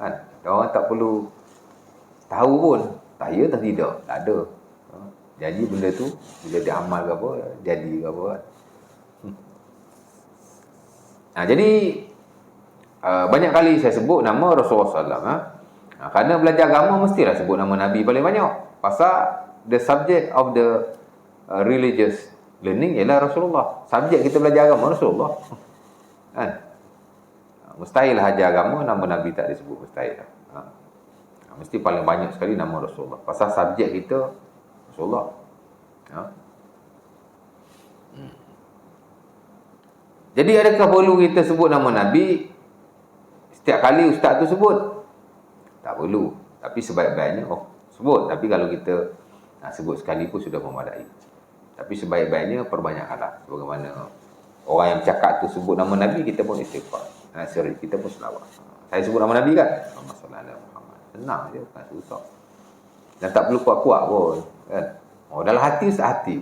kan. Orang tak perlu tahu pun tak tidak, tak ada. Jadi benda tu bila dia amal ke apa, jadi ke apa kan. Jadi banyak kali saya sebut nama Rasulullah SAW. Kerana belajar agama mestilah sebut nama Nabi paling banyak. Pasal the subject of the religious learning ialah Rasulullah. Subjek kita belajar agama Rasulullah. Kan? Mustahil ajar agama nama Nabi tak disebut, mustahil. Mesti paling banyak sekali nama Rasulullah. Pasal subjek kita Rasulullah. Ya. Jadi adakah perlu kita sebut nama Nabi setiap kali ustaz tu sebut? Tak perlu. Tapi sebaik-baiknya sebut. Tapi kalau kita sebut sekali pun sudah memadai. Tapi sebaik-baiknya perbanyakkanlah. Sebagaimana orang yang cakap tu sebut nama Nabi, kita pun istighfar. Kita pun selawat. Saya sebut nama Nabi kan? Muhammad. Senang je, bukan susah. Dan tak perlu kuat-kuat pun. Kan? Dalam hati, sehati.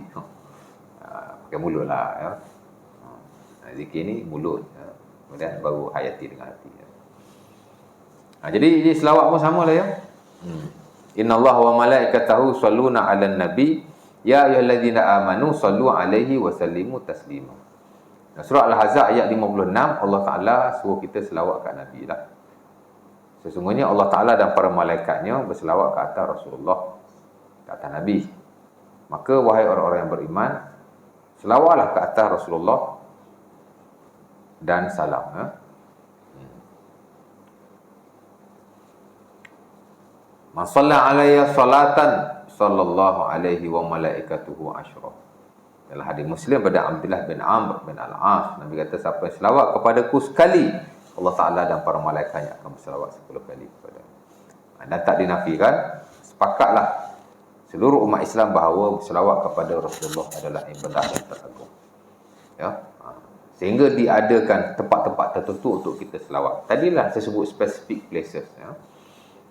Pakai mulut lah. Ya. Zikir ni mulut. Ya. Kemudian baru hayati dengan hati. Ya. Jadi selawat pun sama lah ya. Inna Allah wa malaikatahu salluna ala nabi ya ayyuhalladzina amanu sallu alaihi wa sallimu taslima. Surah Al-Ahzab ayat 56, Allah Ta'ala suruh kita selawat kat Nabi lah. Sesungguhnya Allah Ta'ala dan para malaikatnya berselawat ke atas Rasulullah, ke atas Nabi. Maka wahai orang-orang yang beriman, selawatlah ke atas Rasulullah dan salam. Man shalla alayya salatan sallallahu alaihi wa malaikatuhu asyra. Dalam hadis Muslim pada Abdullah bin Amr bin Al-As, Nabi kata siapa yang selawat kepadaku sekali, Allah Ta'ala dan para malaikatnya akan berselawat 10 kali kepada. Dan tak dinafikan, sepakatlah seluruh umat Islam bahawa berselawat kepada Rasulullah adalah ibadah yang teragung. Ya. Sehingga diadakan tempat-tempat tertentu untuk kita selawat. Tadilah saya sebut specific places. Ya.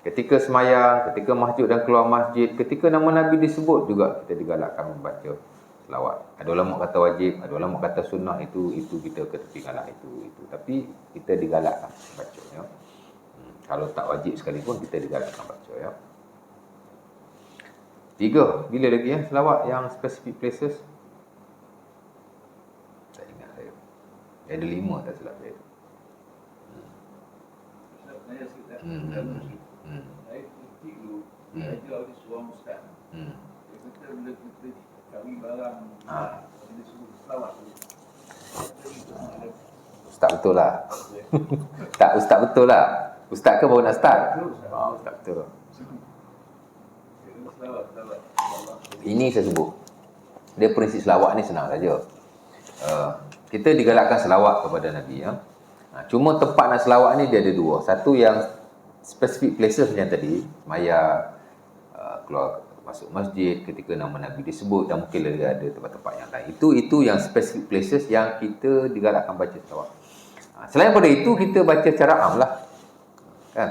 Ketika semayang, ketika masjid dan keluar masjid, ketika nama Nabi disebut juga kita digalakkan membaca selawat. Ada ulama kata wajib, ada ulama kata sunnah, itu kita ketepikanlah itu. Tapi kita digalakkan baca ya. Kalau tak wajib sekalipun kita digalakkan baca ya. 3, bila lagi ya selawat yang specific places? Tak ingat saya. Ada 5 tak silap saya. Saya sikit saya ketik dulu, saya ajar di seorang ustaz. Dia kata bila kita cari barang, bila sebut selawat tu, Ustaz betul lah. Tak, ustaz betul lah. Ustaz ke baru nak start? Ustaz betul. Ini saya sebut. Dia prinsip selawat ni senang saja. Kita digalakkan selawat kepada Nabi ya. Cuma tempat nak selawat ni dia ada 2. Satu yang specific places yang tadi, semaya, keluar masuk masjid ketika nama Nabi disebut, dan mungkin lagi ada tempat-tempat yang lain. Itu yang specific places yang kita digalakkan baca selawat. Selain daripada itu, kita baca secara am lah. Kan?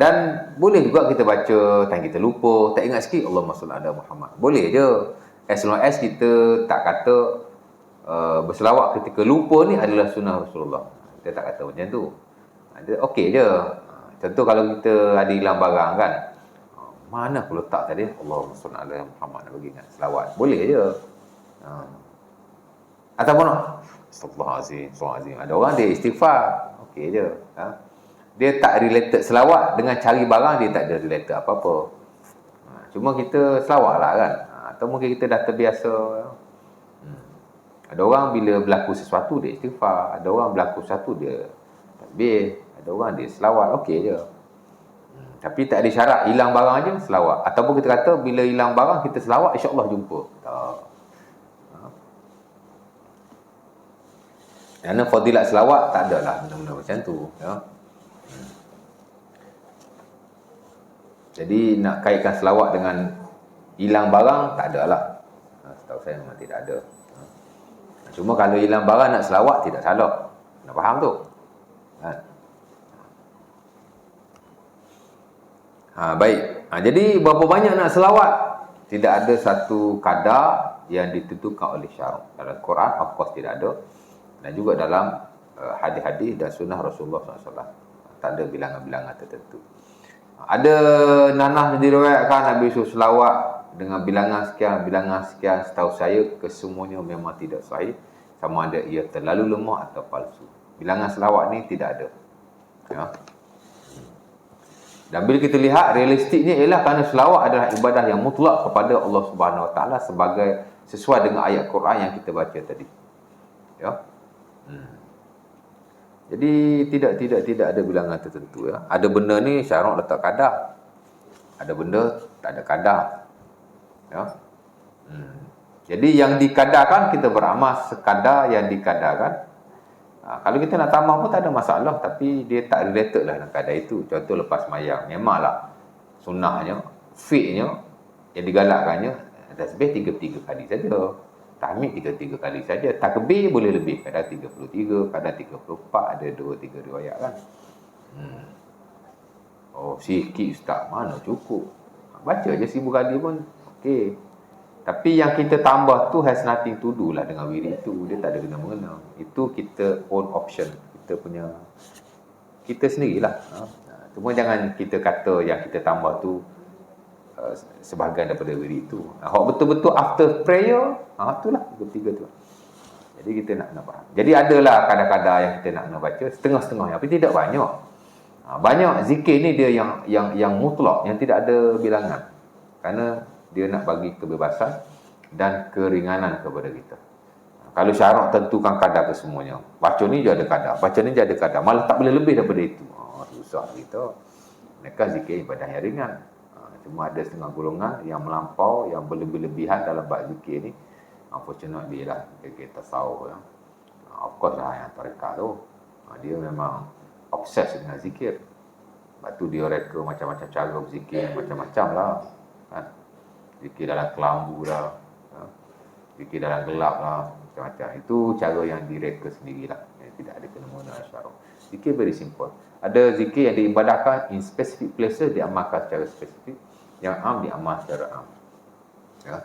Dan boleh juga kita baca time kita lupa, tak ingat sikit Allahumma salli ala Muhammad. Boleh je. As long as kita tak kata berselawat ketika lupa ni adalah sunnah Rasulullah. Kita tak kata macam tu. Okey je. Contoh kalau kita ada hilang barang kan, mana aku letak tadi Allahumma salli ala Muhammad, nak bagi ingat selawat. Boleh je. Ataupun Astaghfirullahalazim. Ada orang dia istighfar. Okey je. Dia tak related selawat dengan cari barang, dia tak ada related apa-apa. Cuma kita selawat lah kan. Atau mungkin kita dah terbiasa. Ada orang bila berlaku sesuatu dia istighfar, ada orang berlaku sesuatu dia takbir, ada orang dia selawat. Okey je. Tapi tak ada syarat hilang barang aja selawat. Ataupun kita kata bila hilang barang kita selawat insya-Allah jumpa. Tak. Kerana fadilat selawat tak ada lah benda-benda macam tu ya. Jadi nak kaitkan selawat dengan hilang barang tak ada lah. Setahu saya memang tidak ada. Cuma kalau hilang barang nak selawat tidak salah. Nak faham tu? Baik. Jadi berapa banyak nak selawat? Tidak ada satu kadar yang ditentukan oleh syarak. Dalam Quran of course tidak ada. Dan juga dalam hadis-hadis dan sunnah Rasulullah SAW. Tak ada bilangan-bilangan tertentu. Ada nanah diriwayatkan Nabi suruh selawat dengan bilangan sekian. Setahu saya kesemuanya memang tidak sahih. Sama ada ia terlalu lemah atau palsu. Bilangan selawat ni tidak ada. Ya. Dan bila kita lihat realistiknya ialah kerana selawat adalah ibadah yang mutlak kepada Allah Subhanahu Wa Taala sebagai sesuai dengan ayat Quran yang kita baca tadi. Ya. Jadi tidak ada bilangan tertentu ya. Ada benda ni syarak letak kadar. Ada benda tak ada kadar. Ya. Jadi yang dikadarkan kita beramal sekadar yang dikadarkan. Kalau kita nak tambah pun tak ada masalah, tapi dia tak related lah dengan kadar itu. Contoh lepas mayang, memanglah sunnahnya, fitnya, yang digalakkannya tasbih 33 kali saja, tahmid 33 kali saja, takbir boleh lebih, kadang 33, kadang 34, ada 2-3 riwayat kan. Oh sikit ustaz, mana cukup, baca je 1000 kali pun okey. Tapi yang kita tambah tu has nothing to do lah dengan wirid tu. Dia tak ada kena-mengena. Itu kita own option. Kita sendirilah. Cuma jangan kita kata yang kita tambah tu sebahagian daripada wirid tu. Hak betul-betul after prayer, itulah ketiga tu. Jadi kita nak kena faham. Jadi adalah kadar-kadar yang kita nak kena baca, setengah-setengah, tapi tidak banyak. Banyak zikir ni dia yang mutlak, yang tidak ada bilangan. Kerana dia nak bagi kebebasan dan keringanan kepada kita. Kalau syarat tentukan kadar ke semuanya. Baca ni je ada kadar, baca ni je ada kadar. Malah tak boleh lebih daripada itu. Susah kita. Mereka zikir ibadah yang ringan. Cuma ada setengah golongan yang melampau, yang berlebih-lebihan dalam bab zikir ni. Unfortunately lah, kita tahu. Of course lah yang tarekat tu. Dia memang obses dengan zikir. Sebab tu dia reka macam-macam cara berzikir, macam-macam lah. Zikir dalam kelambu lah, zikir dalam gelap lah, macam-macam. Itu cara yang direka sendirilah, yang tidak ada kena-mengena syarat. Zikir very simple. Ada zikir yang diibadahkan in specific places, diamalkan secara spesifik. Yang am diamal secara am. Ya.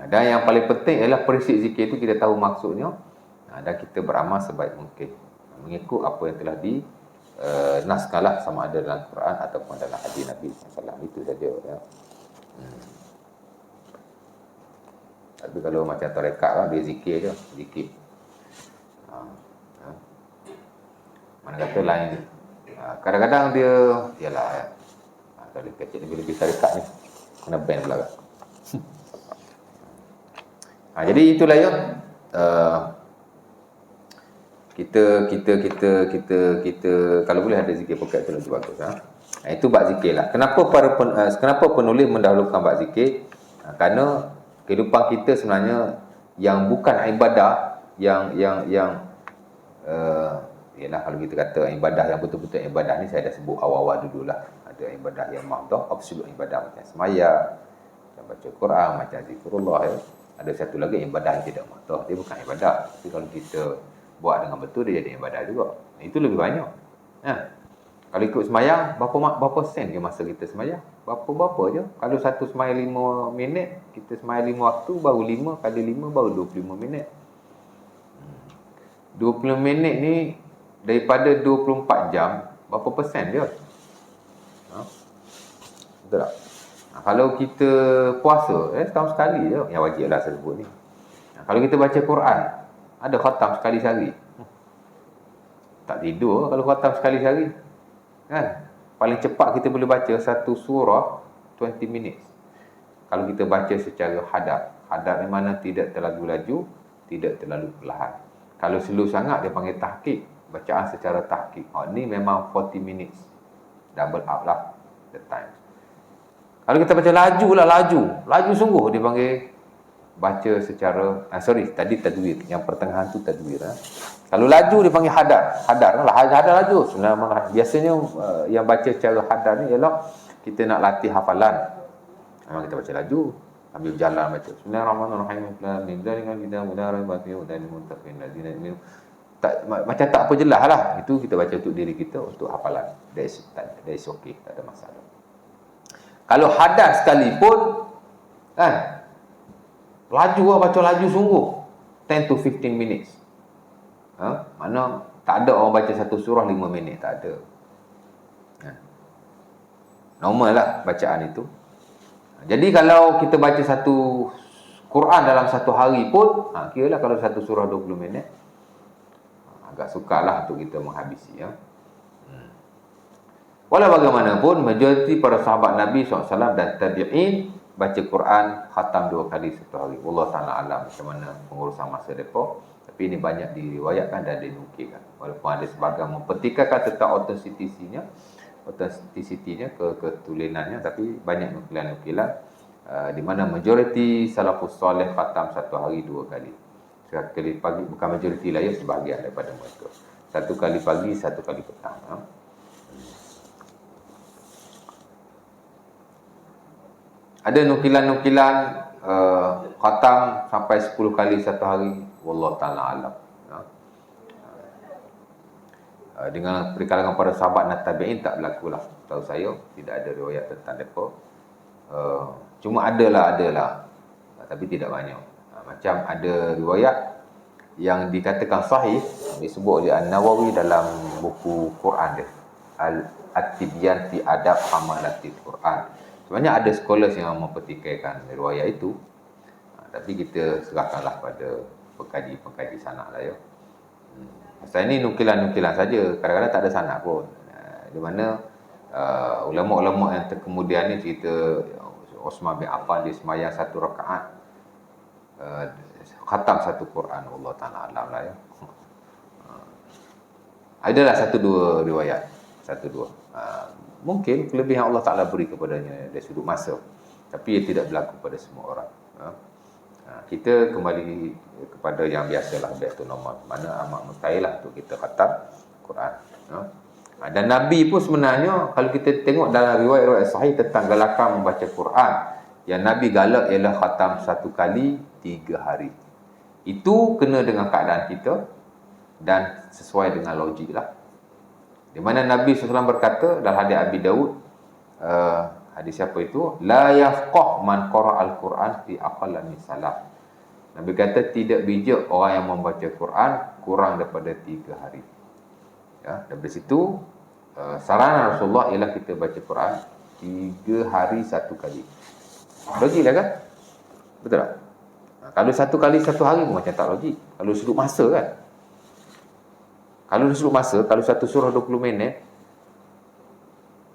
Dan yang paling penting ialah prinsip zikir itu kita tahu maksudnya, dan kita beramal sebaik mungkin mengikut apa yang telah naskanlah, sama ada dalam Quran ataupun dalam hadis Nabi SAW. Itu saja ya. Tapi kalau macam tarekat lah, dia zikir je, zikir. Mana kata lain. Kadang-kadang dia, yalah, kalau kecil lebih-lebih tarekat ni, kena ban pula kan. Jadi itulah ya. Kita kalau boleh ada zikir poket tu lebih bagus. Itu bab zikir lah. Kenapa penulis mendahulukan bab zikir? Kerana kehidupan kita sebenarnya yang bukan ibadah, ialah kalau kita kata ibadah yang betul-betul ibadah ni, saya dah sebut awal-awal dululah. Ada ibadah yang mahdoh, absolute ibadah macam sembahyang, macam baca Quran, macam zikrullah ya. Ada satu lagi ibadah yang tidak mahdoh, dia bukan ibadah. Tapi kalau kita buat dengan betul, dia jadi ibadah juga. Itu lebih banyak. Kalau ikut sembahyang, berapa sen ke masa kita sembahyang? Berapa je. Kalau satu sembahyang 5 minit, kita sembahyang 5 waktu, baru 5 kali 5 baru 25 minit. 20 minit ni daripada 24 jam, berapa persen dia? Betul tak? Kalau kita puasa, setahun sekali je, yang wajib lah saya sebut ni. Kalau kita baca Quran, ada khatam sekali sehari. Tak tidur kalau khatam sekali sehari. Kan? Paling cepat kita boleh baca satu surah 20 minutes. Kalau kita baca secara hadap. Hadap ni mana tidak terlalu laju, tidak terlalu perlahan. Kalau slow sangat dia panggil tahqiq. Bacaan secara tahqiq. Ni memang 40 minutes. Double up lah the time. Kalau kita baca laju lah, laju sungguh, dia panggil baca secara tadi tadwir. Yang pertengahan tu tadwir. Kalau laju dia panggil hadar. Hadar laju. Sebenarnya biasanya yang baca secara hadar ni ialah kita nak latih hafalan. Memang kita baca laju, ambil jalan baca. Bismillahirrahmanirrahim. Dengan kita mudarat batiu dan muttaqin ladina yu'minu. Macam tak apa jelas lah. Itu kita baca untuk diri kita, untuk hafalan. That is okay, tak ada masalah. Kalau hadas sekalipun kan, laju lah, baca laju sungguh, 10 to 15 minutes. Mana tak ada orang baca satu surah 5 minit, tak ada. Normal lah bacaan itu. Jadi kalau kita baca satu Quran dalam satu hari pun, kira lah kalau satu surah 20 minit, agak sukarlah untuk kita menghabisi ya. Walau bagaimanapun, majoriti para sahabat Nabi SAW dan tabi'in baca Quran khatam 2 kali satu hari. Allah Ta'ala alam macam mana pengurusan masa mereka. Tapi ini banyak diriwayatkan dan dinukilkan. Walaupun ada sebagian mempertikaikan tentang autentisitinya. autentisitinya, ketulinannya, tapi banyak nukilan-nukilan di mana majoriti salafus soleh khatam satu hari 2 kali. Sekali pagi, bukan majoriti lah ya, sebahagian daripada mereka. 1 kali pagi, 1 kali petang. Ada nukilan-nukilan khatam sampai 10 kali satu hari, wallahu taala alam. Dengan perkalangan para sahabat dan tabi'in tak berlaku lah. Tahu saya tidak ada riwayat tentang mereka. Cuma adalah, tapi tidak banyak. Macam ada riwayat yang dikatakan sahih, disebut oleh An-Nawawi dalam buku Quran dia, At-Tibyan fi Adab Hamalatil Quran. Sebenarnya ada scholars yang mempertikaikan riwayat itu, tapi kita serahkanlah pada pengkaji sanak lah ya. Pasal ini nukilan-nukilan saja, kadang-kadang tak ada sanak pun. Di mana ulama-ulama yang terkemudian ni cerita Osman bin Affan dia semayang 1 rakaat khatam 1 Quran, Allah Ta'ala alam lah ya. Adalah 1-2 riwayat, 1-2. Mungkin kelebihan Allah Ta'ala beri kepadanya dari sudut masa, tapi ia tidak berlaku pada semua orang. Kita kembali kepada yang biasalah, biasa normal, mana amat mustahil lah untuk kita khatam Quran. Dan Nabi pun sebenarnya, kalau kita tengok dalam riwayat-riwayat sahih tentang galakan membaca Quran, yang Nabi galak ialah khatam 1 kali 3 hari. Itu kena dengan keadaan kita dan sesuai dengan logik lah. Di mana Nabi SAW berkata dalam hadis Abi Daud, hadis siapa itu? La yafqah man qara al-Quran fi aqalla min salah. Nabi kata tidak bijak orang yang membaca Quran kurang daripada 3 hari. Ya, dari situ saranan Rasulullah ialah kita baca Quran 3 hari 1 kali. Logik lah kan? Betul tak? Kalau 1 kali 1 hari pun macam tak logik. Kalau sudut masa kan? Kalau sudut masa, kalau 1 surah 20 minit,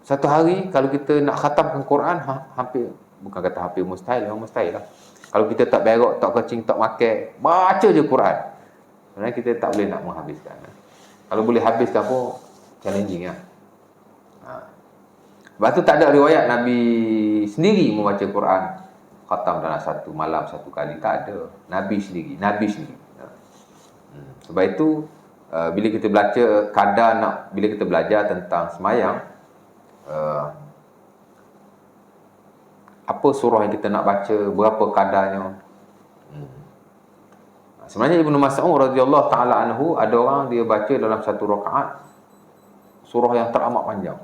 1 hari kalau kita nak khatamkan Quran, hampir, bukan kata hampir mustahil, memang mustahil lah. Kalau kita tak berak, tak kencing, tak makan, baca je Quran, sebenarnya kita tak boleh nak menghabiskan. Kalau boleh habiskan pun challenging lah. Sebab tu tak ada riwayat Nabi sendiri membaca Quran khatam dalam 1 malam 1 kali, tak ada. Nabi sendiri. Sebab itu bila kita bila kita belajar tentang semayang, apa surah yang kita nak baca, berapa kadarnya. Sebenarnya Ibnu Mas'ud radhiyallahu taala anhu, ada orang dia baca dalam 1 rakaat surah yang teramat panjang.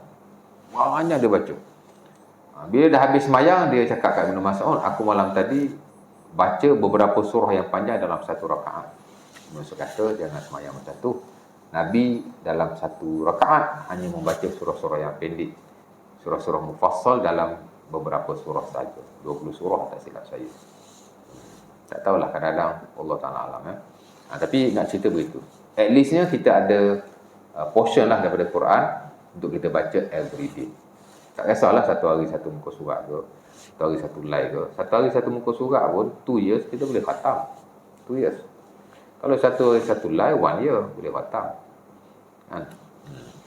Banyak dia baca. Bila dah habis semayang, dia cakap kat Ibnu Mas'ud, aku malam tadi baca beberapa surah yang panjang dalam 1 rakaat. Ibnu Mas'ud kata, jangan semayang macam tu. Nabi dalam 1 rakaat hanya membaca surah-surah yang pendek, surah-surah mufassal dalam beberapa surah saja, 20 surah tak silap saya. Tak tahulah, kadang-kadang Allah Ta'ala alam ya. Tapi nak cerita begitu, at leastnya kita ada portion lah daripada Quran untuk kita baca everyday. Tak kisahlah 1 hari 1 muka surat ke, 1 hari 1 line ke, 1 hari 1 muka surat pun 2 years kita boleh khatam. 2 years. Kalau 1 hari 1 line, 1 year boleh khatam.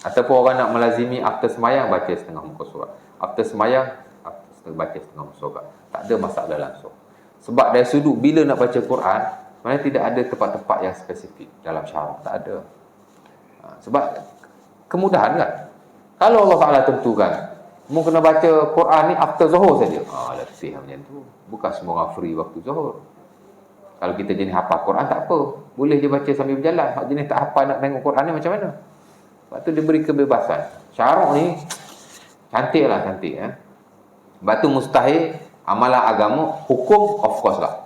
Ataupun orang nak melazimi after semayang baca setengah muka surat, after semayang baca setengah muka surat, tak ada masalah langsung. Sebab dari sudut bila nak baca Quran, sebenarnya tidak ada tempat-tempat yang spesifik dalam syarak, tak ada. Sebab kemudahan kan. Kalau Allah Ta'ala tentukan mu kena baca Quran ni after Zuhur saja, letih macam tu. Bukan semua orang free waktu Zuhur. Kalau kita jenis hafal Quran tak apa, boleh je baca sambil berjalan. Hak jenis tak hafal nak tengok Quran ni macam mana? Sebab tu dia beri kebebasan. Syarak ni cantik ya. Sebab tu mustahil amalan agama, hukum of course lah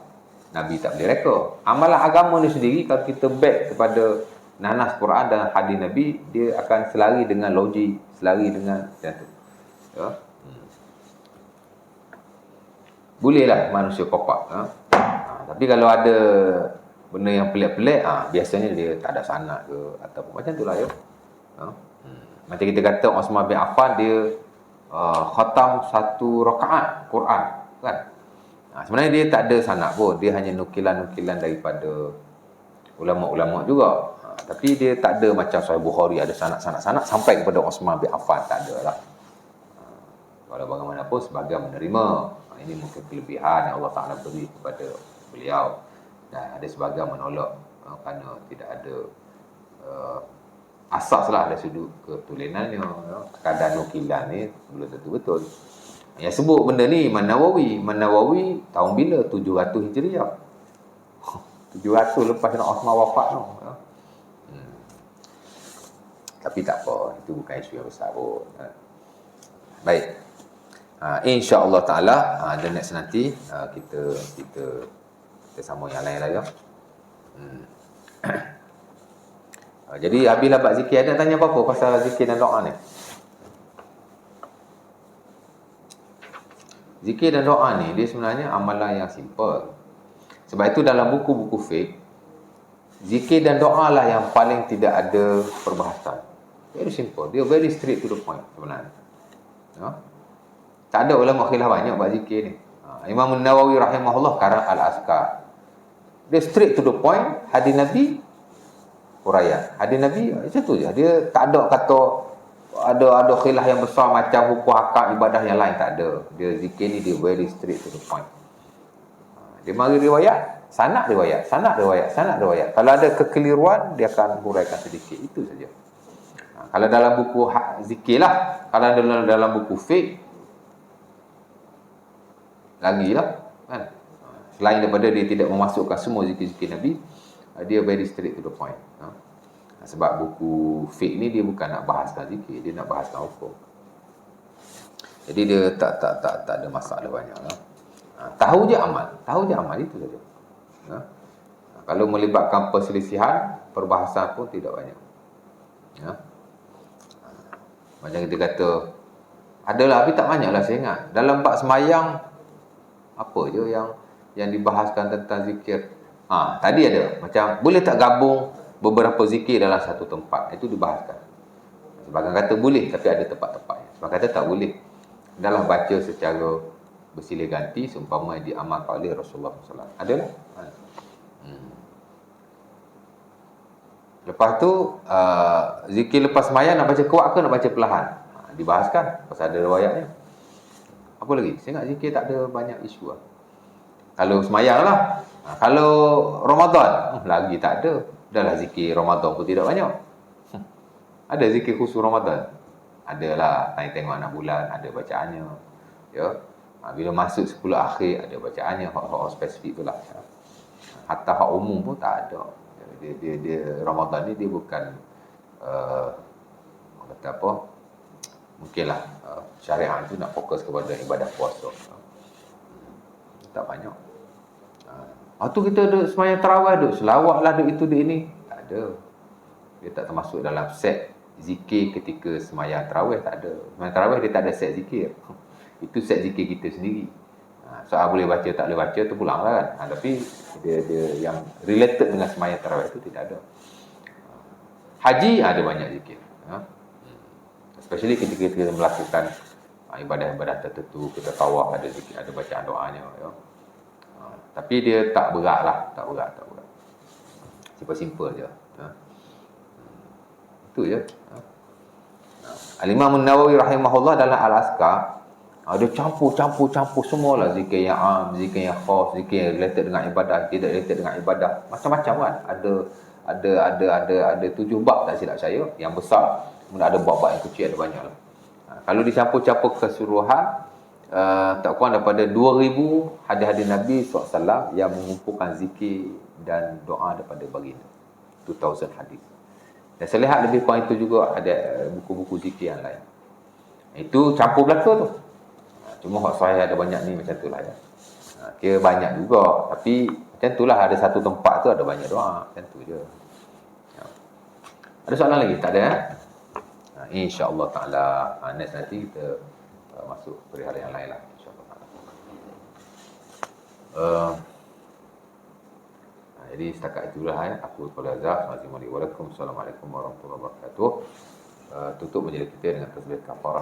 Nabi tak boleh reka. Amalan agama ni sendiri, kalau kita back kepada nanas Quran dan hadis Nabi, dia akan selari dengan logik, selari dengan macam tu ya. Bolehlah manusia kopak tapi kalau ada benda yang pelik-pelik, biasanya dia tak ada sanad ke ataupun macam tu lah ya. Macam kita kata Osman bin Affan dia khatam 1 rakaat Quran kan. Sebenarnya dia tak ada sanad pun, dia hanya nukilan-nukilan daripada ulama-ulama juga. Tapi dia tak ada macam Sahih Bukhari ada sanad sampai kepada Osman bin Affan, tak ada lah. Walau bagaimanapun sebagian menerima. Ini mungkin kelebihan yang Allah Ta'ala beri kepada beliau. Dan ada sebagian menolak kerana tidak ada asas lah dari sudut ketulinannya. Kadang nukilan ni belum tentu betul. Yang sebut benda ni Imam Nawawi tahun bila? 700 Hijriah. 700 lepas Osman wafat tu. Tapi tak apa, itu bukan isu yang besar pun. Baik. InsyaAllah ta'ala, the next nanti kita sambung yang lain lagi. Jadi habislah bab zikir. Ada tanya apa-apa pasal zikir dan doa ni? Zikir dan doa ni dia sebenarnya amalan yang simple. Sebab itu dalam buku-buku fiqh, zikir dan doa lah yang paling tidak ada perbahasan. Very simple. Dia very straight to the point sebenarnya. Tak ada ulama khilaf banyak buat zikir ni. Imam Nawawi rahimahullah karang Al-Azkar. Dia straight to the point. Hadis Nabi huraian. Hadis Nabi macam tu je. Dia tak ada kata ada khilaf yang besar macam hukum akad ibadah yang lain, tak ada. Dia zikir ni dia very straight to the point. Dia mari riwayat, sanad riwayat. Kalau ada kekeliruan dia akan huraikan sedikit, itu saja. Kalau dalam buku zikir lah, kalau dalam buku fiqh lagi lah kan. Selain daripada dia tidak memasukkan semua zikir-zikir Nabi, dia very straight to the point. Sebab buku fiqh ni dia bukan nak bahaskan zikir, dia nak bahaskan hukum. Jadi dia tak ada masalah banyak lah. Tahu je amal itu saja. Kalau melibatkan perselisihan, perbahasan pun tidak banyak. Macam kita kata, adalah tapi tak banyaklah saya ingat. Dalam bab semayang, apa je yang dibahaskan tentang zikir? Tadi ada macam boleh tak gabung beberapa zikir dalam satu tempat, itu dibahaskan. Sebagian kata boleh, tapi ada tempat-tempatnya. Sebagian kata tak boleh. Adalah baca secara bersilih ganti seumpama diamalkan oleh Rasulullah SAW. Adalah. Lepas tu zikir lepas sembahyang nak baca kuat ke nak baca perlahan? Dibahaskan pasal ada riwayatnya. Apa lagi? Saya ingat zikir tak ada banyak isu lah. Kalau sembahyang lah. Kalau Ramadan lagi tak ada. Dahlah zikir Ramadan pun tidak banyak. Ada zikir khusus Ramadan. Adalah tengok anak bulan, ada bacaannya. Ya. Bila masuk 10 akhir ada bacaannya, hak spesifik itulah. Hatta hak umum pun tak ada. Dia Ramadan ni dia bukan kata apa? Mungkinlah syariat itu nak fokus kepada ibadah puasa. Tak banyak. Tu kita duduk sembahyang tarawih, duduk selawat lah, duduk itu, duduk ini. Tak ada. Dia tak termasuk dalam set zikir ketika sembahyang tarawih, tak ada. Sembahyang tarawih dia tak ada set zikir. Itu set zikir kita sendiri. Soal boleh baca tak boleh baca tu pulang lah kan. Tapi dia yang related dengan sembahyang tarawih itu tidak ada. Haji ada banyak zikir. Especially ketika kita melakukan ibadah-ibadah tertentu, kita tawaf ada zikir, ada bacaan doanya. Ya. Tapi dia tak berat lah, tak berat. Simple je. Itu je. Al-Imam Nawawi rahimahullah dalam Al-Azkar dia campur semualah, zikir yang am, zikir yang khas, zikir yang related dengan ibadah, tidak related dengan ibadah, macam-macam kan. Ada 7 bab tak silap saya, yang besar, kemudian ada bab-bab yang kecil, ada banyak lah. Kalau dicampur-campur keseluruhan, tak kurang daripada 2000 hadis-hadis Nabi SAW yang mengumpulkan zikir dan doa daripada baginda. 2000 hadis. Dan saya lihat lebih kurang itu juga ada buku-buku zikir yang lain. Itu campur belaka tu. Cuma hak saya ada banyak ni macam tu lah ya. Kira banyak juga. Tapi macam tu lah, ada satu tempat tu ada banyak doa. Macam tu je. Ada soalan lagi? Tak ada ya? InsyaAllah ta'ala next nanti kita masuk perihal yang lain lah. InsyaAllah ta'ala. Jadi setakat itulah ya. Aku Qul Azhar. Assalamualaikum warahmatullahi wabarakatuh. Tutup majlis kita dengan tasbih kafarah.